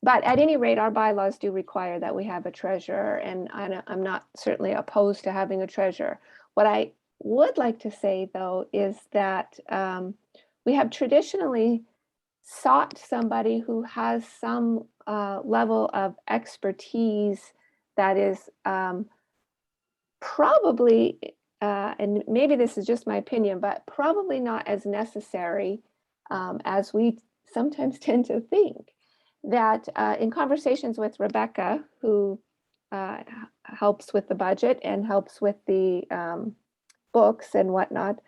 But at any rate, our bylaws do require that we have a treasurer, and I'm not certainly opposed to having a treasurer. What I would like to say, though, is that we have traditionally sought somebody who has some level of expertise that is probably, and maybe this is just my opinion, but probably not as necessary as we sometimes tend to think. That in conversations with Rebecca, who helps with the budget and helps with the books and whatnot,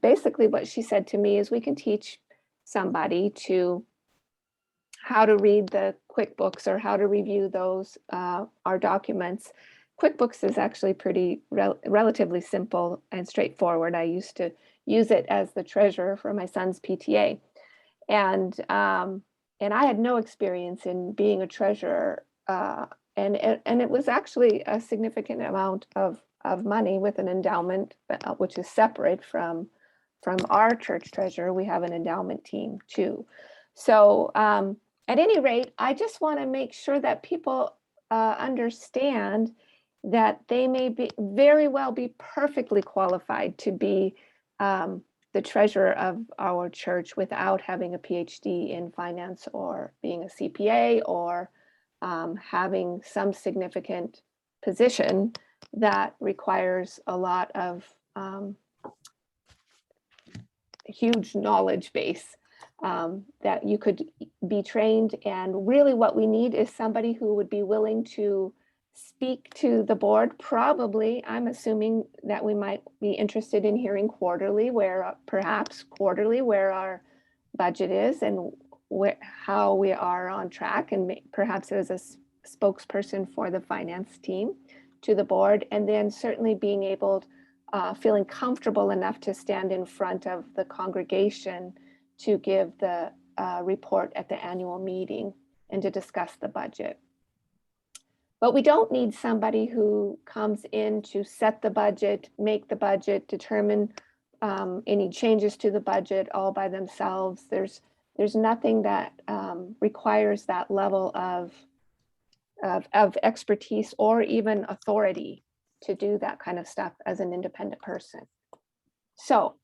basically what she said to me is we can teach somebody to how to read the QuickBooks or how to review those, our documents. QuickBooks is actually pretty relatively simple and straightforward. I used to use it as the treasurer for my son's PTA. And I had no experience in being a treasurer and it was actually a significant amount of money with an endowment, which is separate from our church treasurer. We have an endowment team too. So at any rate, I just want to make sure that people understand that they may be very well be perfectly qualified to be the treasurer of our church without having a PhD in finance or being a CPA or having some significant position that requires a lot of huge knowledge base that you could be trained. And really what we need is somebody who would be willing to speak to the board. Probably, I'm assuming that we might be interested in hearing quarterly, perhaps quarterly, where our budget is and how we are on track, and perhaps as a spokesperson for the finance team to the board, and then certainly being able, feeling comfortable enough to stand in front of the congregation to give the report at the annual meeting and to discuss the budget. But we don't need somebody who comes in to set the budget, make the budget, determine any changes to the budget all by themselves. There's nothing that requires that level of expertise or even authority to do that kind of stuff as an independent person. So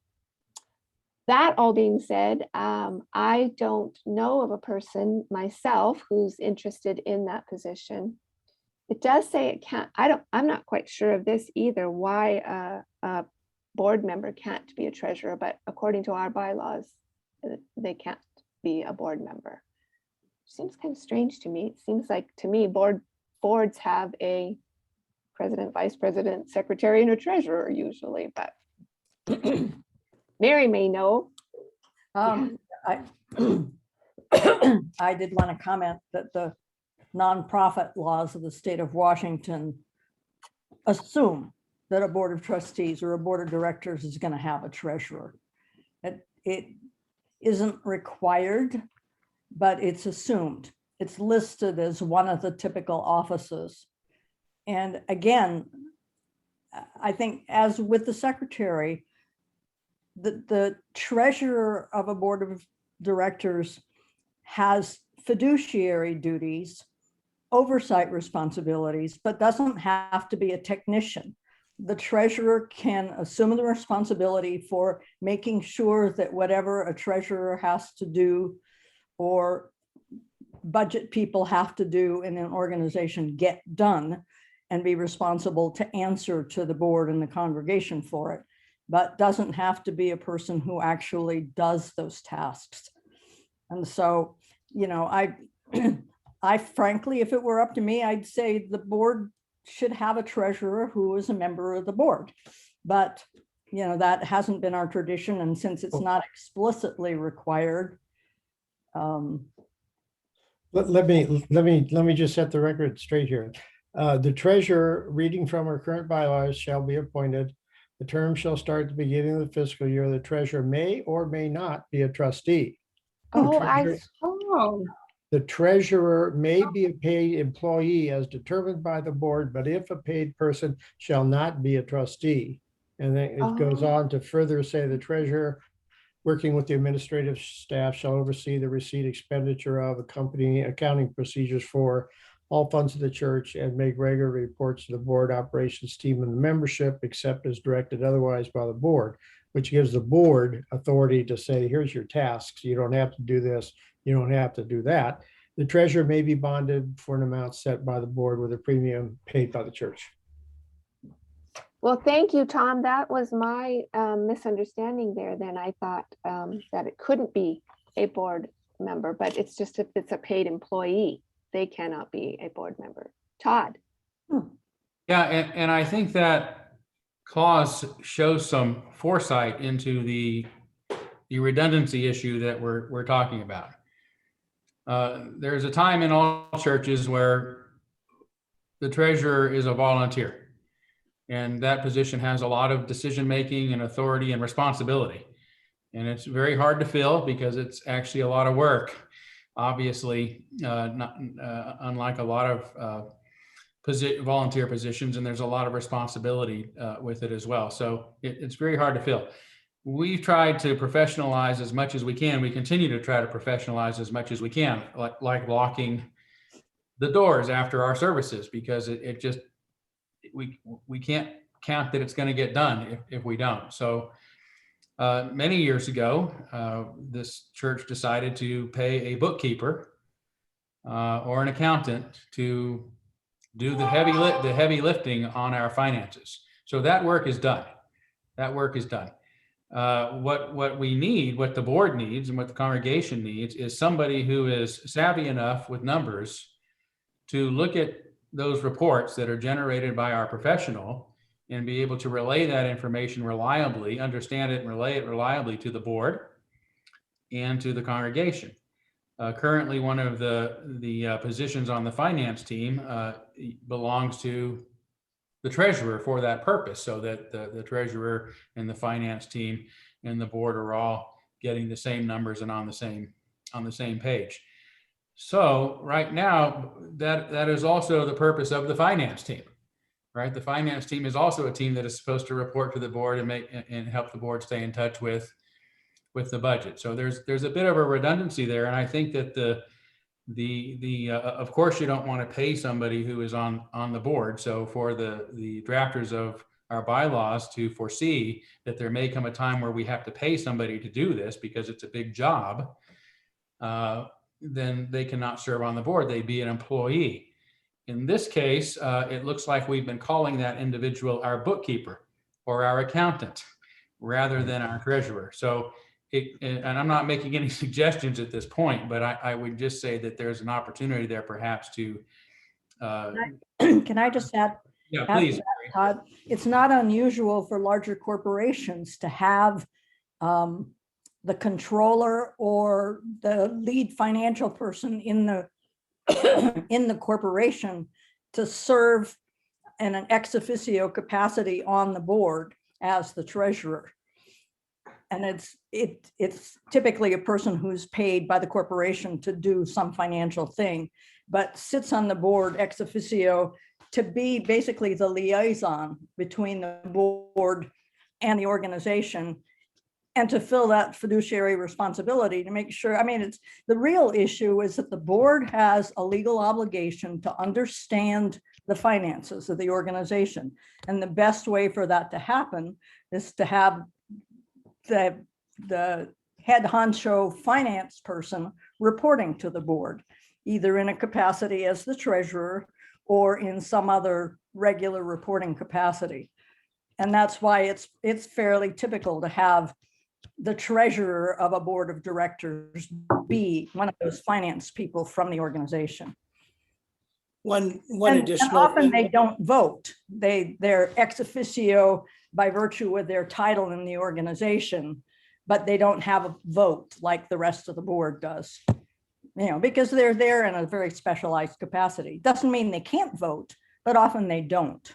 that all being said, I don't know of a person myself who's interested in that position. It does say it can't, I'm not quite sure of this either, why a board member can't be a treasurer, but according to our bylaws, they can't be a board member. Seems kind of strange to me. It seems like, to me, boards have a president, vice president, secretary, and a treasurer usually, but Mary may know. I I did want to comment that the nonprofit laws of the state of Washington assume that a board of trustees or a board of directors is going to have a treasurer. It isn't required, but it's assumed. It's listed as one of the typical offices. And again, I think as with the secretary, the treasurer of a board of directors has fiduciary duties, oversight responsibilities, but doesn't have to be a technician. The treasurer can assume the responsibility for making sure that whatever a treasurer has to do or budget people have to do in an organization get done, and be responsible to answer to the board and the congregation for it, but doesn't have to be a person who actually does those tasks. And so, you know, I frankly, if it were up to me, I'd say the board should have a treasurer who is a member of the board. But, you know, that hasn't been our tradition. And since it's not explicitly required. Let me just set the record straight here. The treasurer, reading from our current bylaws, shall be appointed. The term shall start at the beginning of the fiscal year. The treasurer may or may not be a trustee. The treasurer may be a paid employee as determined by the board, but if a paid person shall not be a trustee. And then it goes on to further say the treasurer, working with the administrative staff, shall oversee the receipt, expenditure of accounting procedures for all funds of the church and make regular reports to the board operations team and the membership, except as directed otherwise by the board, which gives the board authority to say, here's your tasks. You don't have to do this. You don't have to do that. The treasurer may be bonded for an amount set by the board with a premium paid by the church. Well, thank you, Tom. That was my misunderstanding there. Then I thought that it couldn't be a board member, but it's just if it's a paid employee, they cannot be a board member. Todd. Yeah, and I think that clause shows some foresight into the redundancy issue that we're talking about. There's a time in all churches where the treasurer is a volunteer, and that position has a lot of decision-making and authority and responsibility. And it's very hard to fill because it's actually a lot of work. Obviously, unlike a lot of volunteer positions, and there's a lot of responsibility with it as well. So it's very hard to fill. We've tried to professionalize as much as we can. We continue to try to professionalize as much as we can, like locking the doors after our services, because it just, we can't count that it's going to get done if we don't. So many years ago, this church decided to pay a bookkeeper or an accountant to do the heavy lifting on our finances. So that work is done. That work is done. What we need, what the board needs and what the congregation needs is somebody who is savvy enough with numbers to look at those reports that are generated by our professional and be able to relay that information reliably, understand it and relay it reliably to the board and to the congregation. Currently, one of the positions on the finance team belongs to the treasurer for that purpose, so that the treasurer and the finance team and the board are all getting the same numbers and on the same page. So right now, that is also the purpose of the finance team, right? The finance team is also a team that is supposed to report to the board and help the board stay in touch with the budget. So there's a bit of a redundancy there, and I think that of course you don't want to pay somebody who is on the board. So for the drafters of our bylaws to foresee that there may come a time where we have to pay somebody to do this because it's a big job, then they cannot serve on the board. They'd be an employee. In this case, it looks like we've been calling that individual our bookkeeper or our accountant rather than our treasurer. So and I'm not making any suggestions at this point, but I would just say that there's an opportunity there perhaps to. Can I just add? Yeah, add please. to that, Todd? It's not unusual for larger corporations to have the controller or the lead financial person in the corporation to serve in an ex officio capacity on the board as the treasurer. And it's typically a person who's paid by the corporation to do some financial thing, but sits on the board ex officio to be basically the liaison between the board and the organization, and to fill that fiduciary responsibility to make sure, I mean, it's the real issue is that the board has a legal obligation to understand the finances of the organization. And the best way for that to happen is to have the head honcho finance person reporting to the board, either in a capacity as the treasurer or in some other regular reporting capacity. And that's why it's fairly typical to have the treasurer of a board of directors be one of those finance people from the organization. One And additional often thing. they don't vote. They're ex officio by virtue of their title in the organization, but they don't have a vote like the rest of the board does, because they're there in a very specialized capacity. Doesn't mean they can't vote, but often they don't.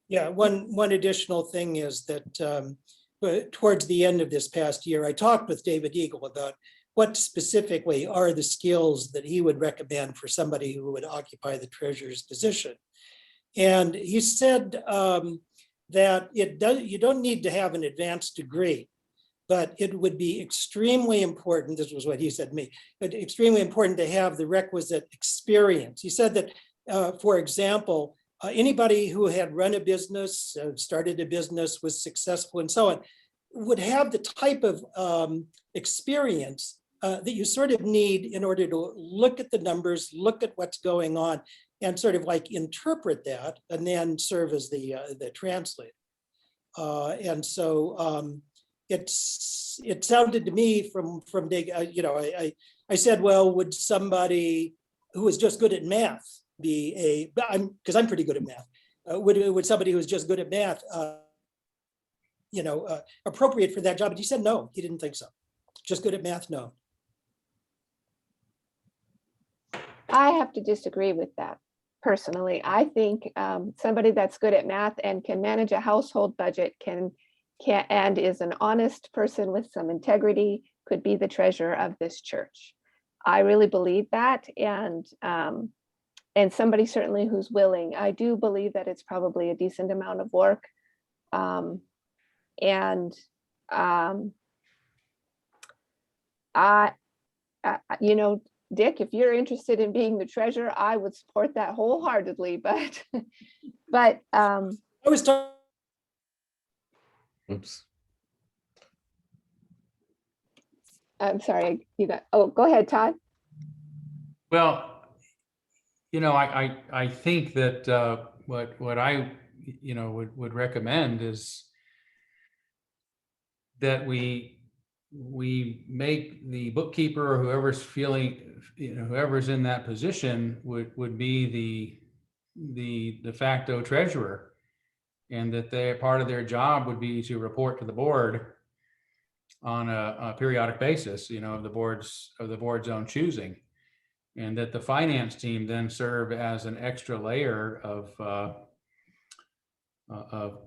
Yeah, one additional thing is that towards the end of this past year, I talked with David Eagle about what specifically are the skills that he would recommend for somebody who would occupy the treasurer's position. And he said that you don't need to have an advanced degree, but it would be extremely important, this was what he said to me, but extremely important to have the requisite experience. He said that, for example, anybody who had run a business, started a business, was successful and so on, would have the type of experience that you sort of need in order to look at the numbers, look at what's going on, and sort of like interpret that, and then serve as the translator. And so it sounded to me from I said, well, would somebody who was just good at math be because I'm pretty good at math, would somebody who was just good at math appropriate for that job? And he said no, he didn't think so. Just good at math, no. I have to disagree with that personally. I think somebody that's good at math and can manage a household budget can and is an honest person with some integrity could be the treasurer of this church. I really believe that. And and somebody certainly who's willing. I do believe that it's probably a decent amount of work. And you know, Dick, if you're interested in being the treasurer, I would support that wholeheartedly, but I was talking. Oops. I'm sorry, you got, oh, go ahead, Todd. Well, you know, I think that what I, you know, would recommend is that we make the bookkeeper or whoever's feeling, you know, whoever's in that position would be the de facto treasurer, and that their part of their job would be to report to the board on a periodic basis, you know, of the board's own choosing, and that the finance team then serve as an extra layer of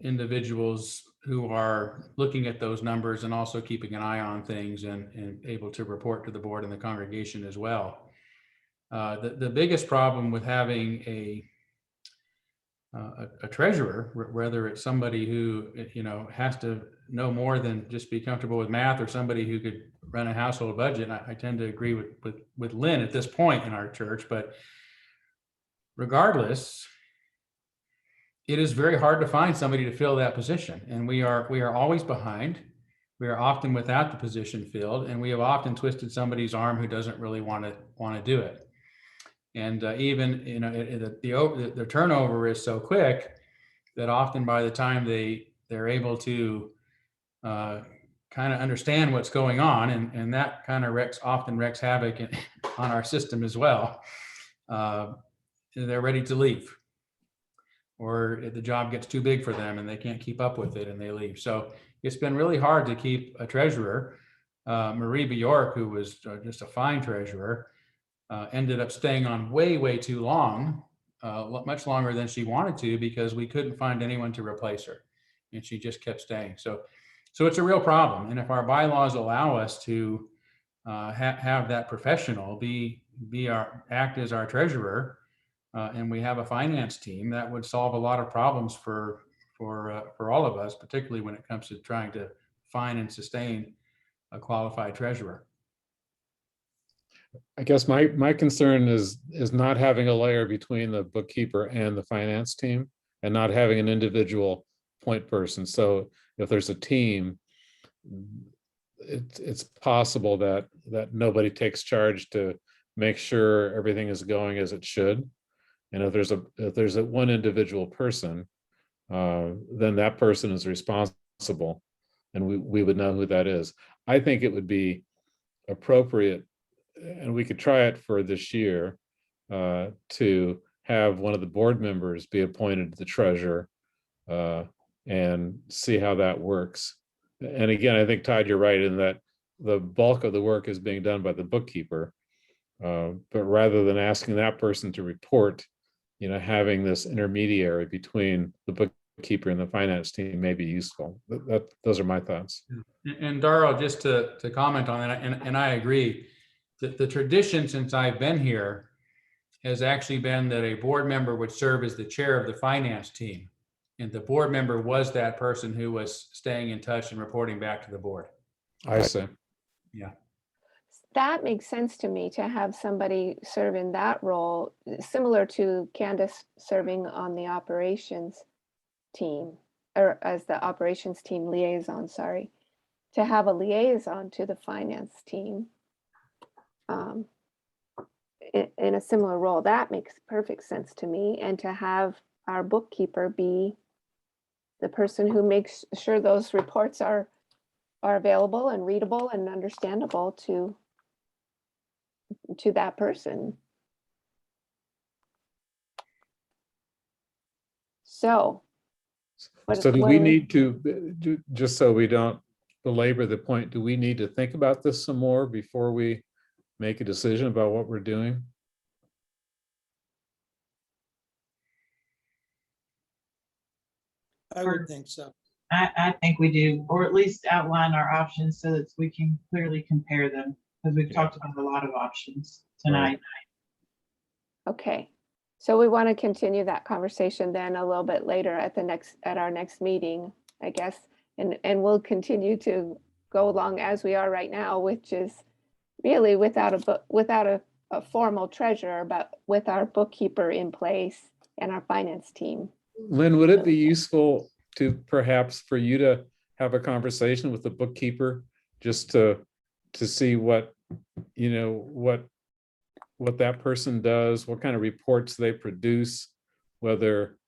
individuals who are looking at those numbers and also keeping an eye on things and able to report to the board and the congregation as well. The biggest problem with having a treasurer, whether it's somebody who, you know, has to know more than just be comfortable with math, or somebody who could run a household budget. I tend to agree with Lynn at this point in our church, but regardless, it is very hard to find somebody to fill that position. And we are always behind. We are often without the position filled, and we have often twisted somebody's arm who doesn't really want to do it. And even, you know, the turnover is so quick that often by the time they're able to kind of understand what's going on, and that kind of often wreaks havoc on our system as well, they're ready to leave, or the job gets too big for them and they can't keep up with it and they leave. So it's been really hard to keep a treasurer. Marie Bjork, who was just a fine treasurer, ended up staying on way too long, much longer than she wanted to, because we couldn't find anyone to replace her, and she just kept staying. So it's a real problem. And if our bylaws allow us to have that professional act as our treasurer, and we have a finance team, that would solve a lot of problems for all of us, particularly when it comes to trying to find and sustain a qualified treasurer. I guess my concern is not having a layer between the bookkeeper and the finance team, and not having an individual point person. So if there's a team, it's possible that nobody takes charge to make sure everything is going as it should. And if there's a one individual person, then that person is responsible, and we would know who that is. I think it would be appropriate, and we could try it for this year, to have one of the board members be appointed the treasurer, and see how that works. And again, I think, Todd, you're right in that the bulk of the work is being done by the bookkeeper. But rather than asking that person to report, you know, having this intermediary between the bookkeeper and the finance team may be useful. Those are my thoughts. And Darrell, just to comment on that, and I agree, that the tradition since I've been here has actually been that a board member would serve as the chair of the finance team. And the board member was that person who was staying in touch and reporting back to the board. I see. Yeah. That makes sense to me, to have somebody serve in that role, similar to Candace serving on the operations team, or as the operations team liaison, sorry, to have a liaison to the finance team in a similar role. That makes perfect sense to me. And to have our bookkeeper be the person who makes sure those reports are available and readable and understandable to that person. So So do we need to, just so we don't belabor the point, do we need to think about this some more before we make a decision about what we're doing? I would think so. I think we do, or at least outline our options so that we can clearly compare them, because we've talked about a lot of options tonight. Okay. So we want to continue that conversation then a little bit later at our next meeting, I guess. And we'll continue to go along as we are right now, which is really without a formal treasurer, but with our bookkeeper in place and our finance team. Lynn, would it be useful to perhaps for you to have a conversation with the bookkeeper just to see what, you know, what that person does, what kind of reports they produce, whether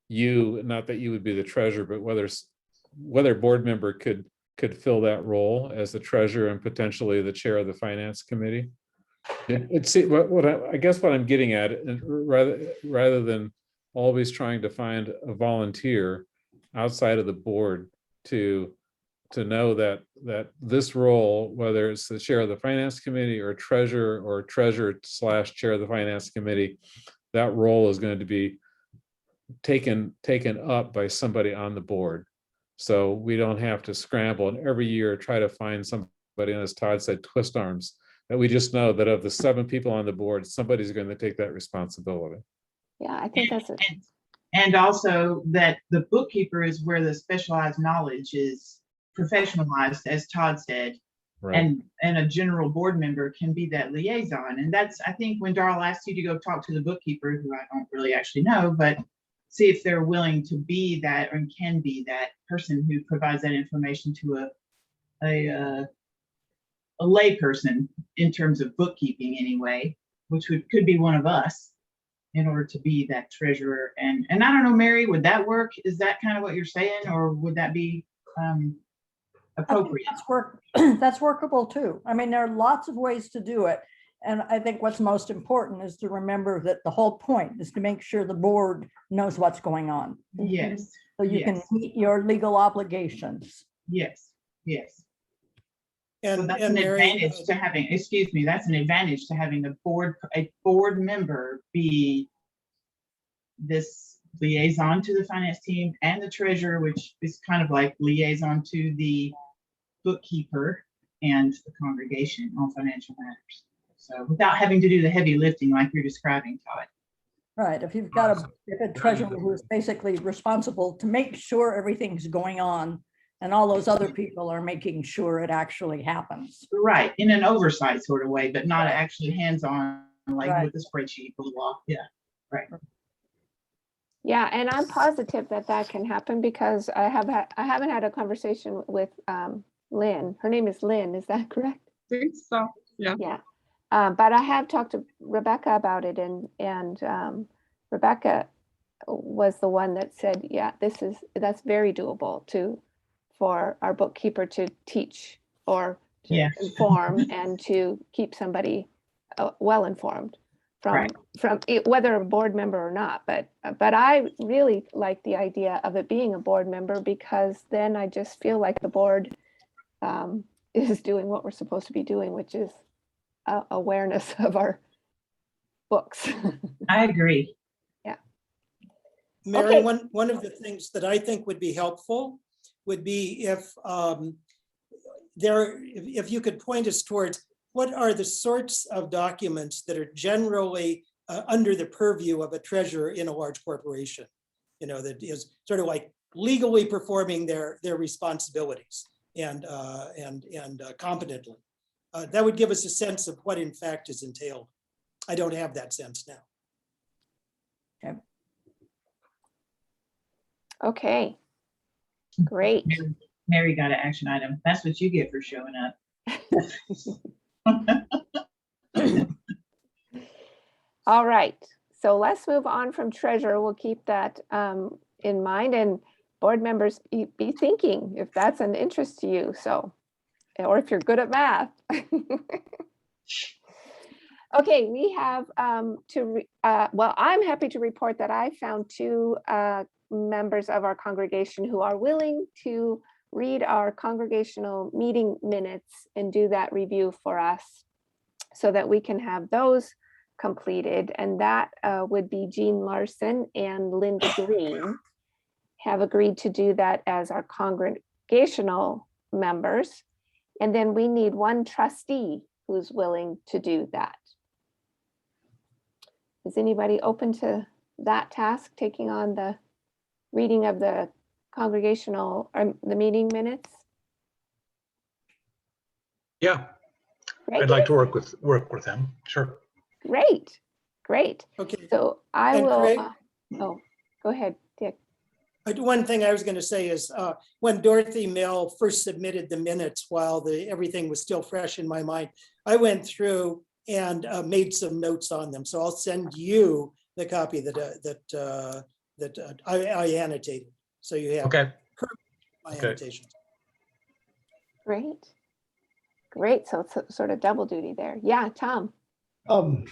you, not that you would be the treasurer, but whether a board member could fill that role as the treasurer and potentially the chair of the finance committee? I guess what I'm getting at, and rather than always trying to find a volunteer outside of the board to know that this role, whether it's the chair of the finance committee or treasurer / chair of the finance committee, that role is going to be taken up by somebody on the board. So we don't have to scramble and every year try to find somebody, and as Todd said, twist arms, that we just know that of the 7 people on the board, somebody's going to take that responsibility. Yeah, I think that's it. And also that the bookkeeper is where the specialized knowledge is professionalized, as Todd said. Right. And a general board member can be that liaison. And that's, I think when Darrell asked you to go talk to the bookkeeper, who I don't really actually know, but see if they're willing to be that and can be that person who provides that information to a lay person in terms of bookkeeping anyway, which could be one of us in order to be that treasurer. And I don't know, Mary, would that work? Is that kind of what you're saying, or would that be appropriate? That's workable too. I mean, there are lots of ways to do it. And I think what's most important is to remember that the whole point is to make sure the board knows what's going on. Yes. So you can meet your legal obligations. Yes, yes. So And, that's and an Mary, advantage to having, excuse me, that's an advantage to having a board member be this liaison to the finance team and the treasurer, which is kind of like liaison to the bookkeeper and the congregation on financial matters. So without having to do the heavy lifting like you're describing, Todd. Right. If you've got a treasurer who's basically responsible to make sure everything's going on, and all those other people are making sure it actually happens. Right, in an oversight sort of way, but not actually hands-on, like Right. with the spreadsheet, blah, blah, blah. Yeah, right. Yeah, and I'm positive that can happen because I haven't had a conversation with Lynn. Her name is Lynn, is that correct? I think so, yeah. Yeah. But I have talked to Rebecca about it, and Rebecca was the one that said, yeah, that's very doable for our bookkeeper to teach or to Yes. inform and to keep somebody well informed from whether a board member or not. But I really like the idea of it being a board member, because then I just feel like the board is doing what we're supposed to be doing, which is awareness of our books. I agree. Yeah. Mary, Okay. one of the things that I think would be helpful would be if you could point us towards what are the sorts of documents that are generally under the purview of a treasurer in a large corporation, that is sort of like legally performing their responsibilities and competently. That would give us a sense of what in fact is entailed. I don't have that sense now. Okay. Great. Mary got an action item. That's what you get for showing up. All right. So let's move on from treasurer. We'll keep that in mind, and board members be thinking if that's an interest to you. So, or if you're good at math. Okay, we have well, I'm happy to report that I found 2 members of our congregation who are willing to read our congregational meeting minutes and do that review for us so that we can have those completed. And that would be Jean Larson and Linda Green have agreed to do that as our congregational members. And then we need 1 trustee who's willing to do that. Is anybody open to that task, taking on the reading of the congregational or the meeting minutes? Yeah, Great, I'd like to work with them. Sure. great, great. Okay. So I And will, Craig? oh, go ahead, Dick. One thing I was going to say is when Dorothy Mill first submitted the minutes while everything was still fresh in my mind, I went through and made some notes on them. So I'll send you the copy that I annotated. So you have Okay. my Okay. annotations. Great, great. So it's sort of double duty there. Yeah, Tom. I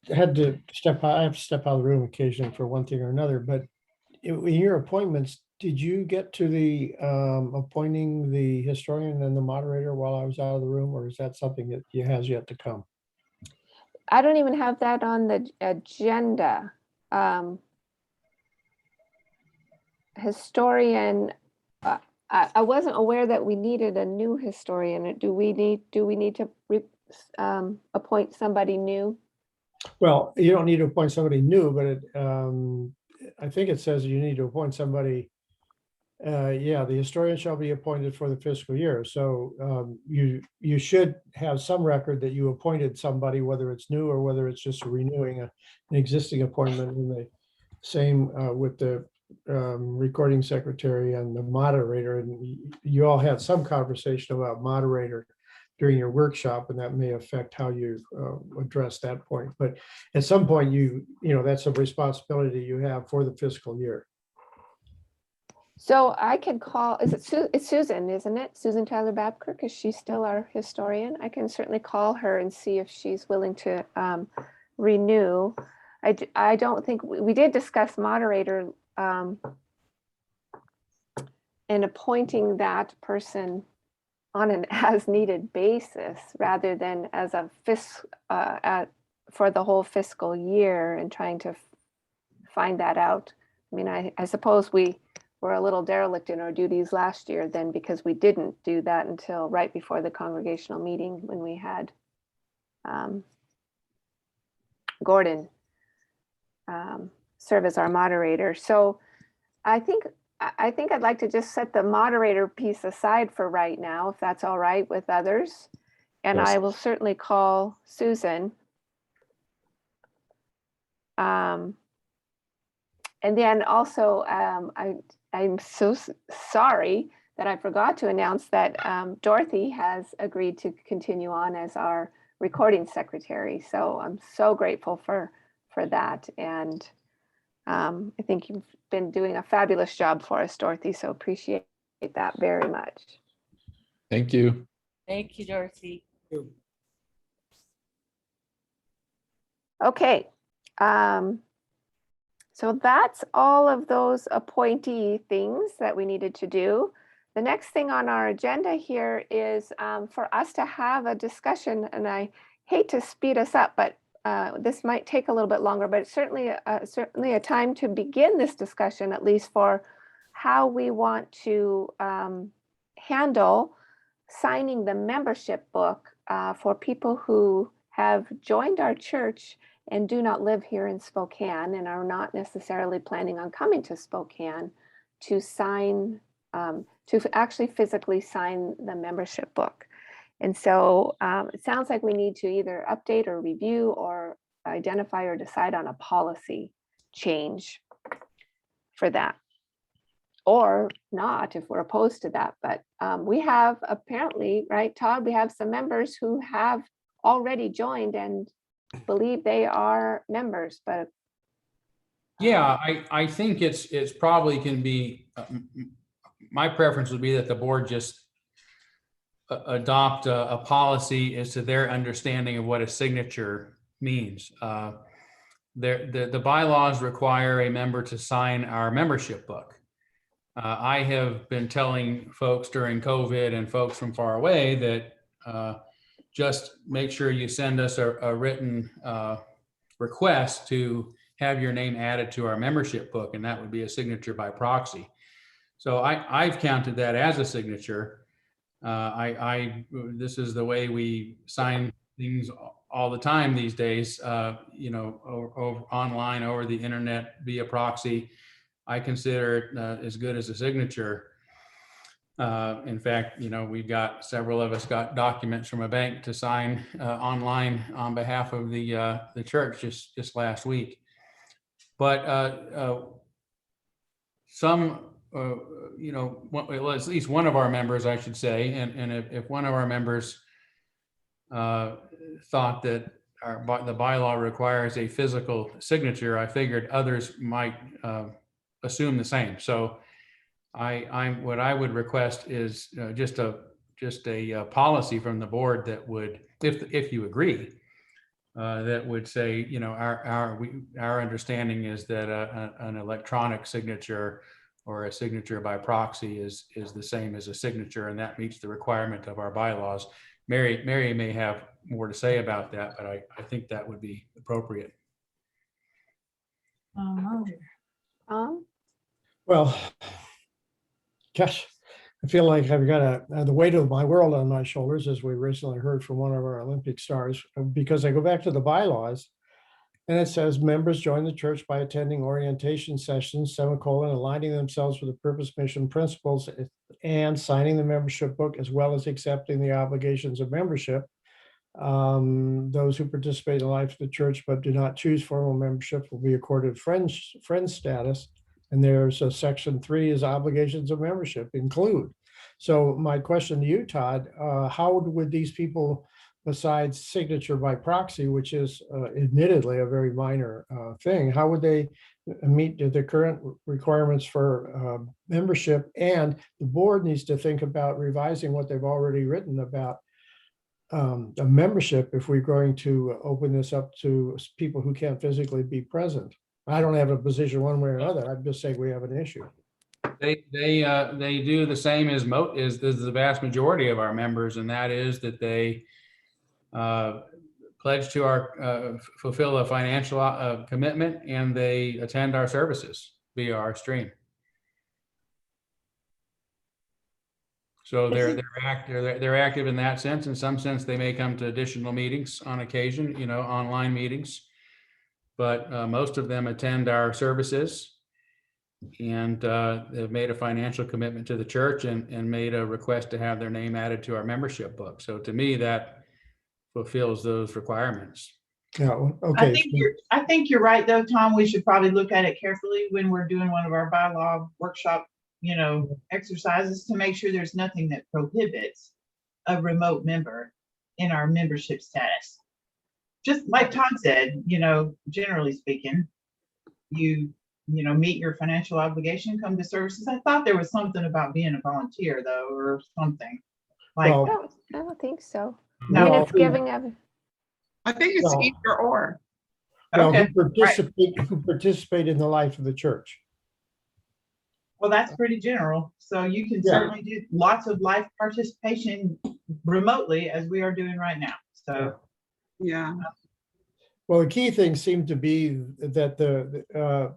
had to step out, I have to step out of the room occasionally for one thing or another, but in your appointments, did you get to the appointing the historian and the moderator while I was out of the room, or is that something that has yet to come? I don't even have that on the agenda. Historian, I wasn't aware that we needed a new historian. Do we need to appoint somebody new? Well, you don't need to appoint somebody new, but I think it says you need to appoint somebody. Yeah, the historian shall be appointed for the fiscal year. So you should have some record that you appointed somebody, whether it's new or whether it's just renewing an existing appointment. In the same with the recording secretary and the moderator. And you all had some conversation about moderator during your workshop, and that may affect how you address that point. But at some point, you know that's a responsibility you have for the fiscal year. So I can call, it's Susan, isn't it? Susan Tyler Babcock, is she still our historian? I can certainly call her and see if she's willing to renew. I don't think, we did discuss moderator and appointing that person on an as needed basis rather than as a for the whole fiscal year, and trying to find that out. I mean, I suppose we were a little derelict in our duties last year then, because we didn't do that until right before the congregational meeting when we had Gordon serve as our moderator. So I think I'd like to just set the moderator piece aside for right now, if that's all right with others. And Yes. I will certainly call Susan. And then also, I'm so sorry that I forgot to announce that Dorothy has agreed to continue on as our recording secretary. So I'm so grateful for that. And I think you've been doing a fabulous job for us, Dorothy. So appreciate that very much. Thank you. Thank you, Dorothy. Okay. So that's all of those appointee things that we needed to do. The next thing on our agenda here is for us to have a discussion, and I hate to speed us up, but this might take a little bit longer, but it's certainly a time to begin this discussion, at least for how we want to handle signing the membership book for people who have joined our church and do not live here in Spokane and are not necessarily planning on coming to Spokane to sign, to actually physically sign the membership book. And so it sounds like we need to either update or review or identify or decide on a policy change for that. Or not if we're opposed to that. But we have apparently, right, Todd, we have some members who have already joined and believe they are members, but Yeah, I think it's probably can be, my preference would be that the board just adopt a policy as to their understanding of what a signature means. The bylaws require a member to sign our membership book. I have been telling folks during COVID and folks from far away that just make sure you send us a written request to have your name added to our membership book, and that would be a signature by proxy. So I've counted that as a signature. This is the way we sign things all the time these days, over online, over the internet, via proxy. I consider it as good as a signature. In fact, we've got several of us got documents from a bank to sign online on behalf of the church just last week. But some, well, at least one of our members, I should say, and if one of our members thought that the bylaw requires a physical signature, I figured others might assume the same. So what I would request is just a policy from the board that would, if you agree, that would say, our understanding is that an electronic signature or a signature by proxy is the same as a signature, and that meets the requirement of our bylaws. Mary may have more to say about that, but I think that would be appropriate. Well, gosh, I feel like I've got the weight of my world on my shoulders, as we recently heard from one of our Olympic stars, because I go back to the bylaws and it says members join the church by attending orientation sessions, aligning themselves with the purpose, mission, principles, and signing the membership book, as well as accepting the obligations of membership. Those who participate in the life of the church but do not choose formal membership will be accorded friend status. And there's a section 3 is obligations of membership include. So my question to you, Todd, how would these people, besides signature by proxy, which is admittedly a very minor thing, how would they meet the current requirements for membership? And the board needs to think about revising what they've already written about a membership if we're going to open this up to people who can't physically be present. I don't have a position one way or another. I'm just saying we have an issue. They do the same as the vast majority of our members, and that is that they pledge to our fulfill a financial commitment, and they attend our services via our stream. So they're active in that sense. In some sense, they may come to additional meetings on occasion, online meetings, but most of them attend our services, and they've made a financial commitment to the church and made a request to have their name added to our membership book. So to me, that fulfills those requirements. Yeah, okay. I think you're right, though, Tom. We should probably look at it carefully when we're doing one of our bylaw workshop, exercises, to make sure there's nothing that prohibits a remote member in our membership status. Just like Todd said, generally speaking, you meet your financial obligation, come to services. I thought there was something about being a volunteer, though, or something. Like, Well, I don't think so. no. I mean, it's giving of. I think it's No. either or. Well, Okay, who participate in the life of the church. well, that's pretty general. So you can Yeah. certainly do lots of life participation remotely, as we are doing right now. So Yeah. Well, the key thing seemed to be that the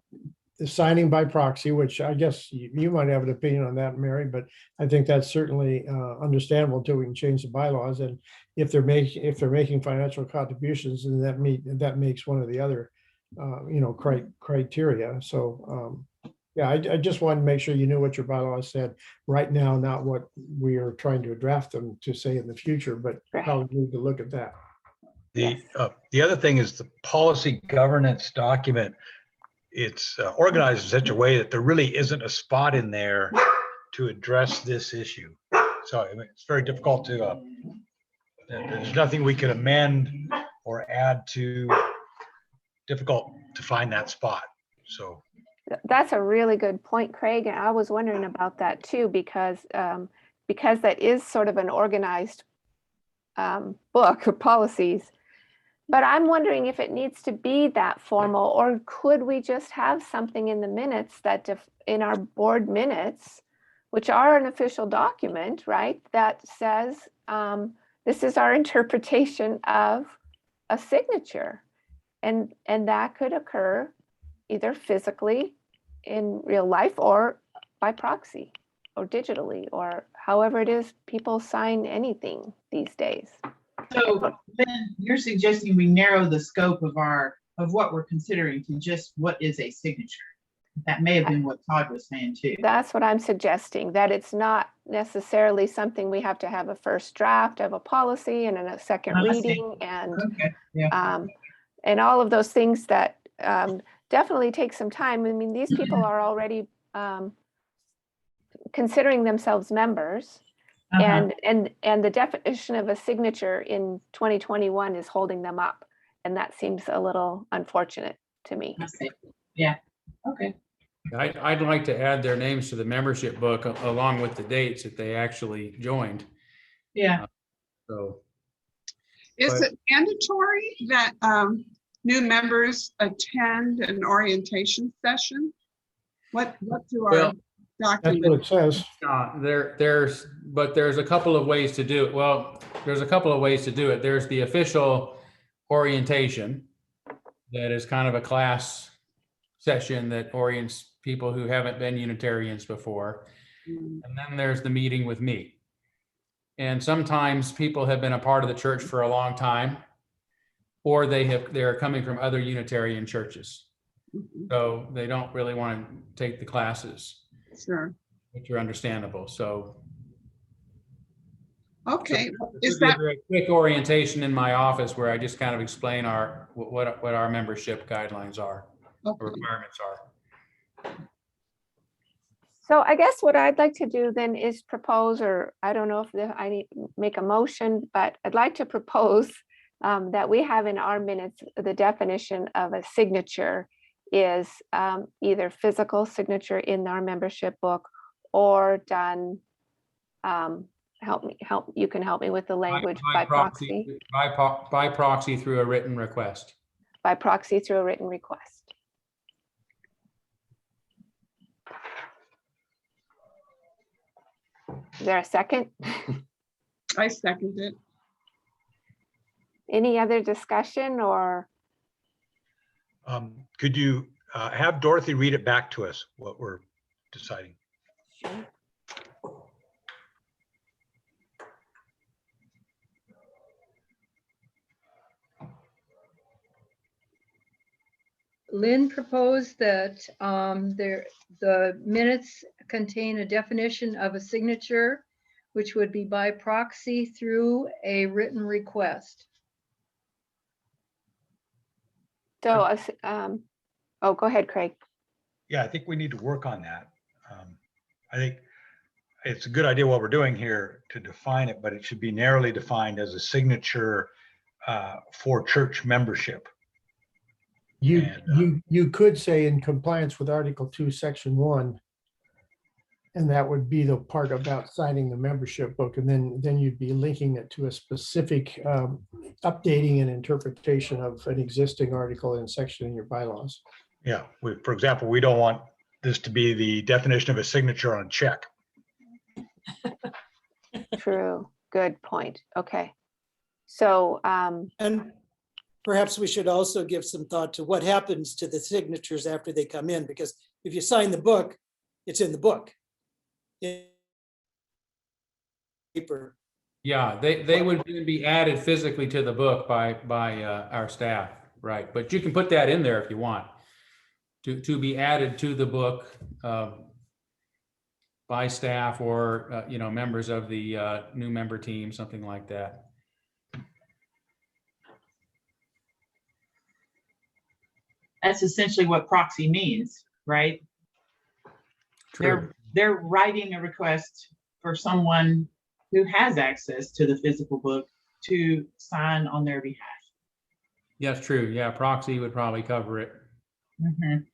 signing by proxy, which I guess you might have an opinion on that, Mary, but I think that's certainly understandable until we can change the bylaws. And if they're making financial contributions, then that makes one of the other criteria. So yeah, I just wanted to make sure you knew what your bylaws said right now, not what we are trying to draft them to say in the future, but how we need to look at that. The other thing is the policy governance document. It's organized in such a way that there really isn't a spot in there to address this issue. So it's very difficult to, there's nothing we can amend or add to, difficult to find that spot. So That's a really good point, Craig. And I was wondering about that too, because that is sort of an organized book of policies. But I'm wondering if it needs to be that formal, or could we just have something in the minutes that in our board minutes, which are an official document, right, that says this is our interpretation of a signature, and that could occur either physically in real life or by proxy or digitally, or however it is people sign anything these days. So then you're suggesting we narrow the scope of what we're considering to just what is a signature. That may have been what Todd was saying too. That's what I'm suggesting, that it's not necessarily something we have to have a first draft of a policy and then a second I see. reading Okay, yeah. and all of those things that definitely take some time. I mean, these people are already considering themselves members. Uh-huh. And the definition of a signature in 2021 is holding them up. And that seems a little unfortunate to me. I see. Yeah, okay. I'd like to add their names to the membership book along with the dates that they actually joined. Yeah. So. Is But- it mandatory that new members attend an orientation session? What do our Well, That's what documents? it says. There's a couple of ways to do it. Well, there's a couple of ways to do it. There's the official orientation that is kind of a class session that orients people who haven't been Unitarians before. Mm. And then there's the meeting with me. And sometimes people have been a part of the church for a long time, or they're coming from other Unitarian churches. Mhm. So they don't really want to take the classes, Sure. which are understandable. So Okay, this is would be a that, very quick orientation in my office where I just kind of explain what our membership guidelines are, or okay. requirements are. So I guess what I'd like to do then is propose, or I don't know if I need to make a motion, but I'd like to propose that we have in our minutes, the definition of a signature is either physical signature in our membership book or done, you can help me with the language, by proxy, By proxy through a written request. by proxy through a written request. Is there a second? I second it. Any other discussion or? Could you have Dorothy read it back to us, what we're deciding? Lynn proposed that the minutes contain a definition of a signature, which would be by proxy through a written request. So, oh, go ahead, Craig. Yeah, I think we need to work on that. I think it's a good idea what we're doing here to define it, but it should be narrowly defined as a signature for church membership. You could say in compliance with Article 2, Section 1, and that would be the part about signing the membership book, and then you'd be linking it to a specific updating and interpretation of an existing article and section in your bylaws. Yeah, for example, we don't want this to be the definition of a signature on a check. True, good point. Okay. So, And perhaps we should also give some thought to what happens to the signatures after they come in, because if you sign the book, it's in the book. Paper. Yeah, they would be added physically to the book by our staff, right? But you can put that in there if you want to be added to the book by staff or members of the new member team, something like that. That's essentially what proxy means, right? True. They're writing a request for someone who has access to the physical book to sign on their behalf. Yes, true. Yeah, proxy would probably cover it. Mhm.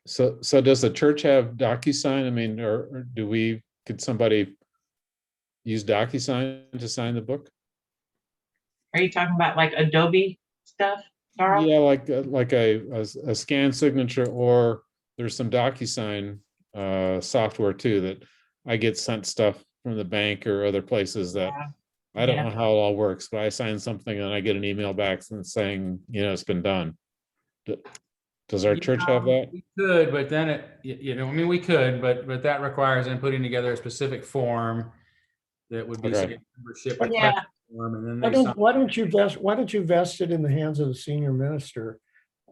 So does the church have DocuSign? I mean, or could somebody use DocuSign to sign the book? Are you talking about like Adobe stuff, Darrell? Yeah, like a scan signature, or there's some DocuSign software too that I get sent stuff from the bank or other places that I don't know how it all works, but I sign something and I get an email back saying, it's been done. Does our church have that? We could, but then we could, but that requires then putting together a specific form that would be Okay. say, membership Yeah. request form, and then Why they sign. why don't you vest it in the hands of the senior minister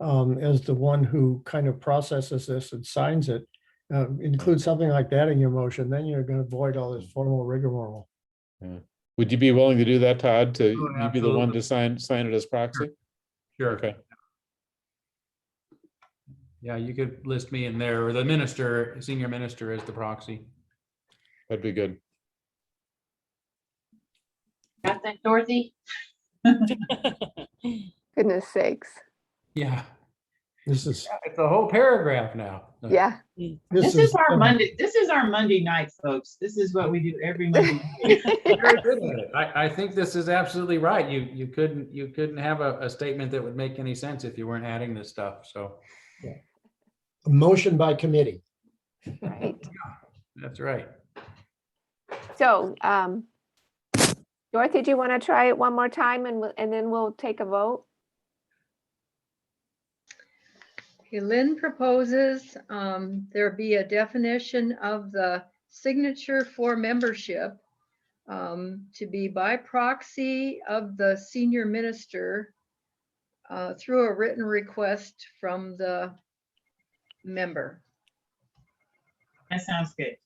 as the one who kind of processes this and signs it? Include something like that in your motion, then you're going to avoid all this formal rigmarole. Would you be willing to do that, Todd, to Oh, you be the one absolutely. to sign it as proxy? Sure. Okay. Yeah, you could list me in there, or the minister, senior minister as the proxy. That'd be good. Got that, Dorothy? Goodness sakes. Yeah, This is, it's a whole paragraph now. Yeah. This is our Monday. This is our Monday night, folks. This is what we do every Monday. Very good at it. I think this is absolutely right. You couldn't have a statement that would make any sense if you weren't adding this stuff. So a motion by committee. Right. that's right. So, Dorothy, do you want to try it one more time and then we'll take a vote? Okay, Lynn proposes there be a definition of the signature for membership to be by proxy of the senior minister through a written request from the member. That sounds good.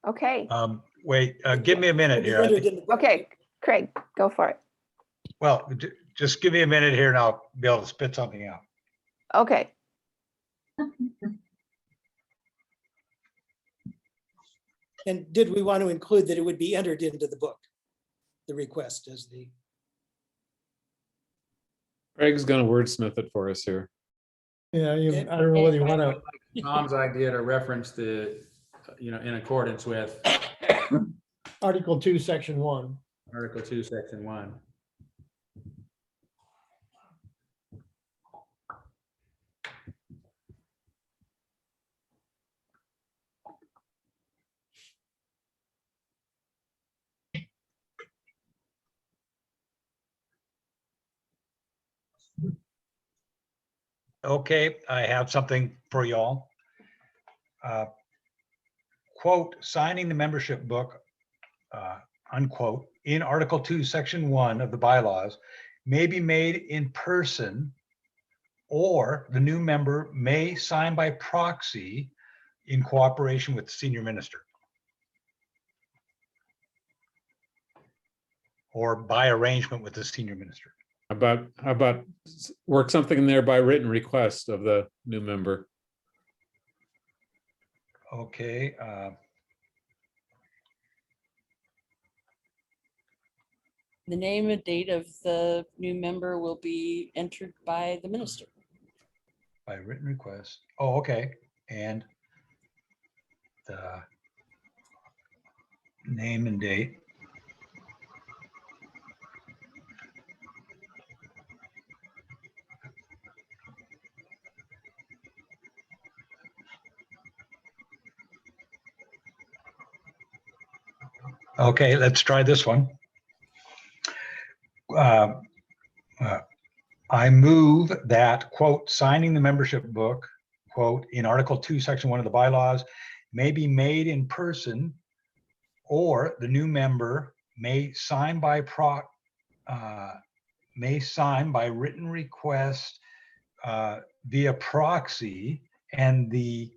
Okay. Wait, give me a minute here. I think- Okay, Craig, go for it. Well, just give me a minute here and I'll be able to spit something out. Okay. And did we want to include that it would be entered into the book? The request as the, Greg's gonna wordsmith it for us here. Yeah, I don't know whether you want to. Tom's idea to reference the, in accordance with Article 2, Section 1. Article 2, Section 1. Okay, I have something for y'all. Quote, signing the membership book, unquote, in Article 2, Section 1 of the bylaws may be made in person, or the new member may sign by proxy in cooperation with the senior minister, or by arrangement with the senior minister. How about work something in there by written request of the new member? Okay. The name and date of the new member will be entered by the minister. By written request. Oh, okay. And the name and date. Okay, let's try this one. I move that, quote, signing the membership book, quote, in Article 2, Section 1 of the bylaws may be made in person, or the new member may sign by written request via proxy, and the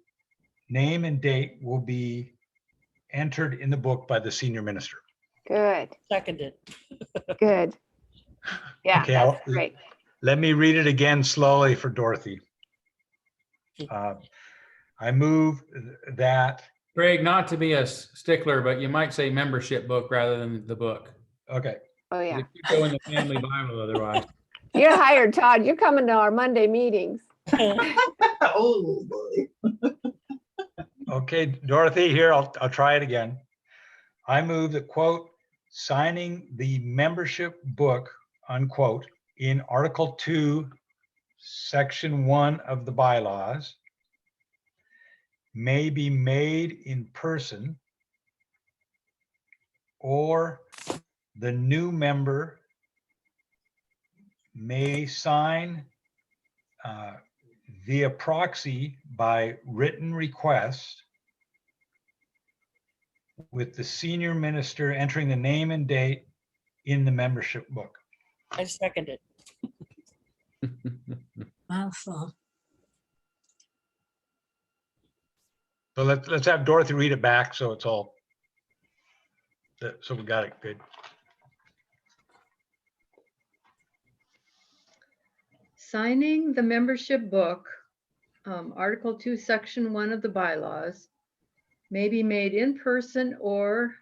name and date will be entered in the book by the senior minister. Good, Seconded. good. Yeah, Okay, that's great. Let me read it again slowly for Dorothy. I move that, Craig, not to be a stickler, but you might say membership book rather than the book. okay, Oh, yeah. It could go in the family Bible otherwise. You're hired, Todd. You're coming to our Monday meetings. Oh, boy. okay, Dorothy, here, I'll try it again. I move that, quote, signing the membership book, unquote, in Article 2, Section 1 of the bylaws may be made in person, or the new member may sign via proxy by written request, with the senior minister entering the name and date in the membership book. I second it. Awesome. So let's have Dorothy read it back so it's all, so we got it good. Signing the membership book, Article 2, Section 1 of the bylaws, may be made in person or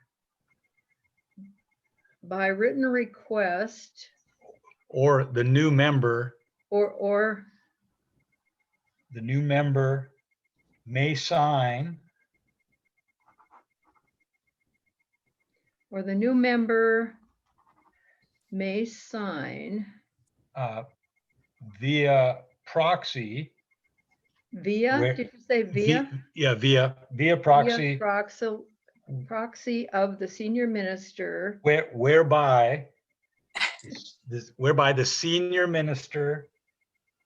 by written request Or the new member or may sign the new member may sign via proxy. via, did you say via? Yeah, via Via proxy, proxy of the senior minister whereby the senior minister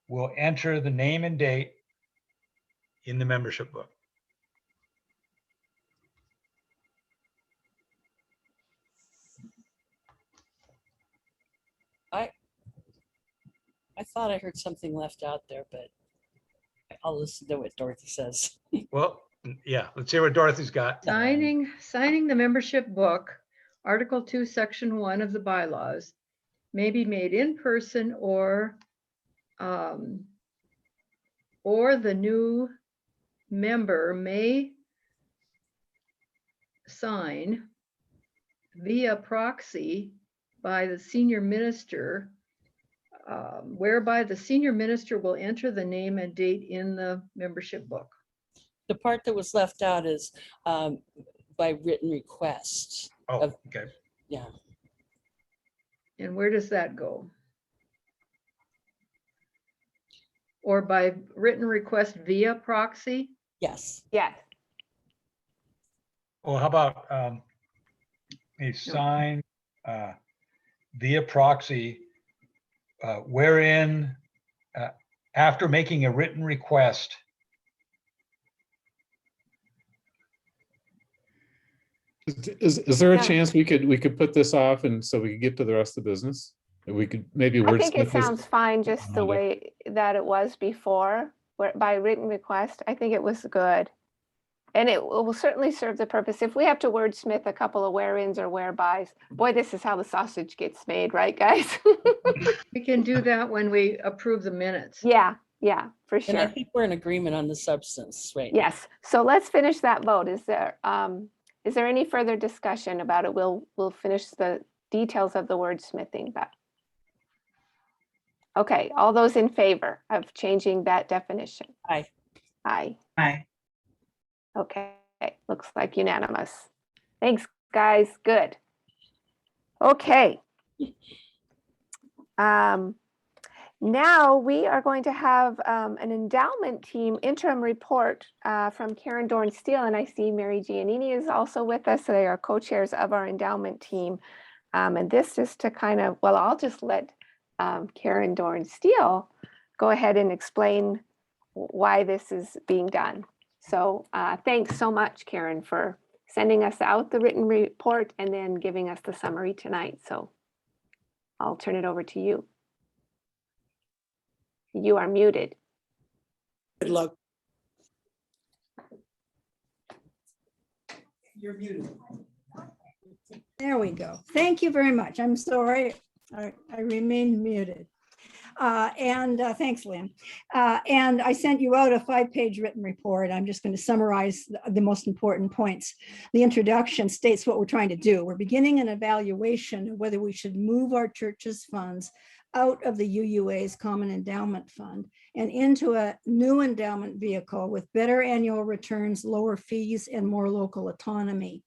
will enter the name and date in the membership book. I thought I heard something left out there, but I'll listen to what Dorothy says. Well, yeah, let's hear what Dorothy's got. signing the membership book, Article 2, Section 1 of the bylaws, may be made in person or the new member may sign via proxy by the senior minister, whereby the senior minister will enter the name and date in the membership book. The part that was left out is by written request. Oh, okay. Yeah. And where does that go? Or by written request via proxy? Yes. Yes. Well, how about a sign via proxy wherein after making a written request, Is there a Yeah. chance we could put this off and so we could get to the rest of the business? And we could maybe I think it wordsmith this. sounds fine just the Monday. way that it was before, where by written request. I think it was good. And it will certainly serve the purpose. If we have to wordsmith a couple of where-ins or wherebys, boy, this is how the sausage gets made, right, guys? We can do that when we approve the minutes. Yeah, for And I sure. think we're in agreement on the substance, right? now. Yes, so let's finish that vote. Is there any further discussion about it? We'll finish the details of the wordsmithing, but. Okay, all those in favor of changing that definition? Aye. Aye. Aye. Okay, looks like unanimous. Thanks, guys, good. Okay. Now we are going to have an endowment team interim report from Karen Dorn-Steele, and I see Mary Giannini is also with us. They are co-chairs of our endowment team. And this is to kind of, well, I'll just let Karen Dorn-Steele go ahead and explain why this is being done. So thanks so much, Karen, for sending us out the written report and then giving us the summary tonight. So I'll turn it over to you. You are muted. Good luck. You're muted. There we go. Thank you very much. I'm sorry. I remained muted. Thanks, Lynn. And I sent you out a 5-page written report. I'm just going to summarize the most important points. The introduction states what we're trying to do. We're beginning an evaluation of whether we should move our church's funds out of the UUA's Common Endowment Fund and into a new endowment vehicle with better annual returns, lower fees, and more local autonomy.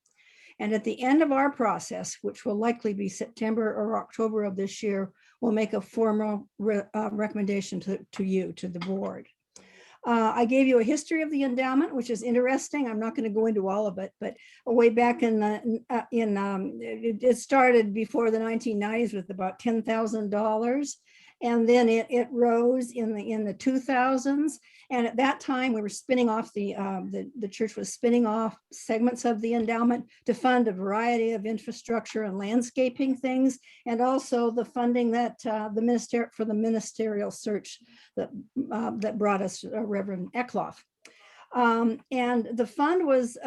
And at the end of our process, which will likely be September or October of this year, we'll make a formal recommendation to you, to the board. I gave you a history of the endowment, which is interesting. I'm not going to go into all of it, but way back it started before the 1990s with about $10,000. And then it rose in the 2000s. And at that time, we were spinning off the church was spinning off segments of the endowment to fund a variety of infrastructure and landscaping things, and also the funding that for the ministerial search that brought us Reverend Eckloff. And the fund was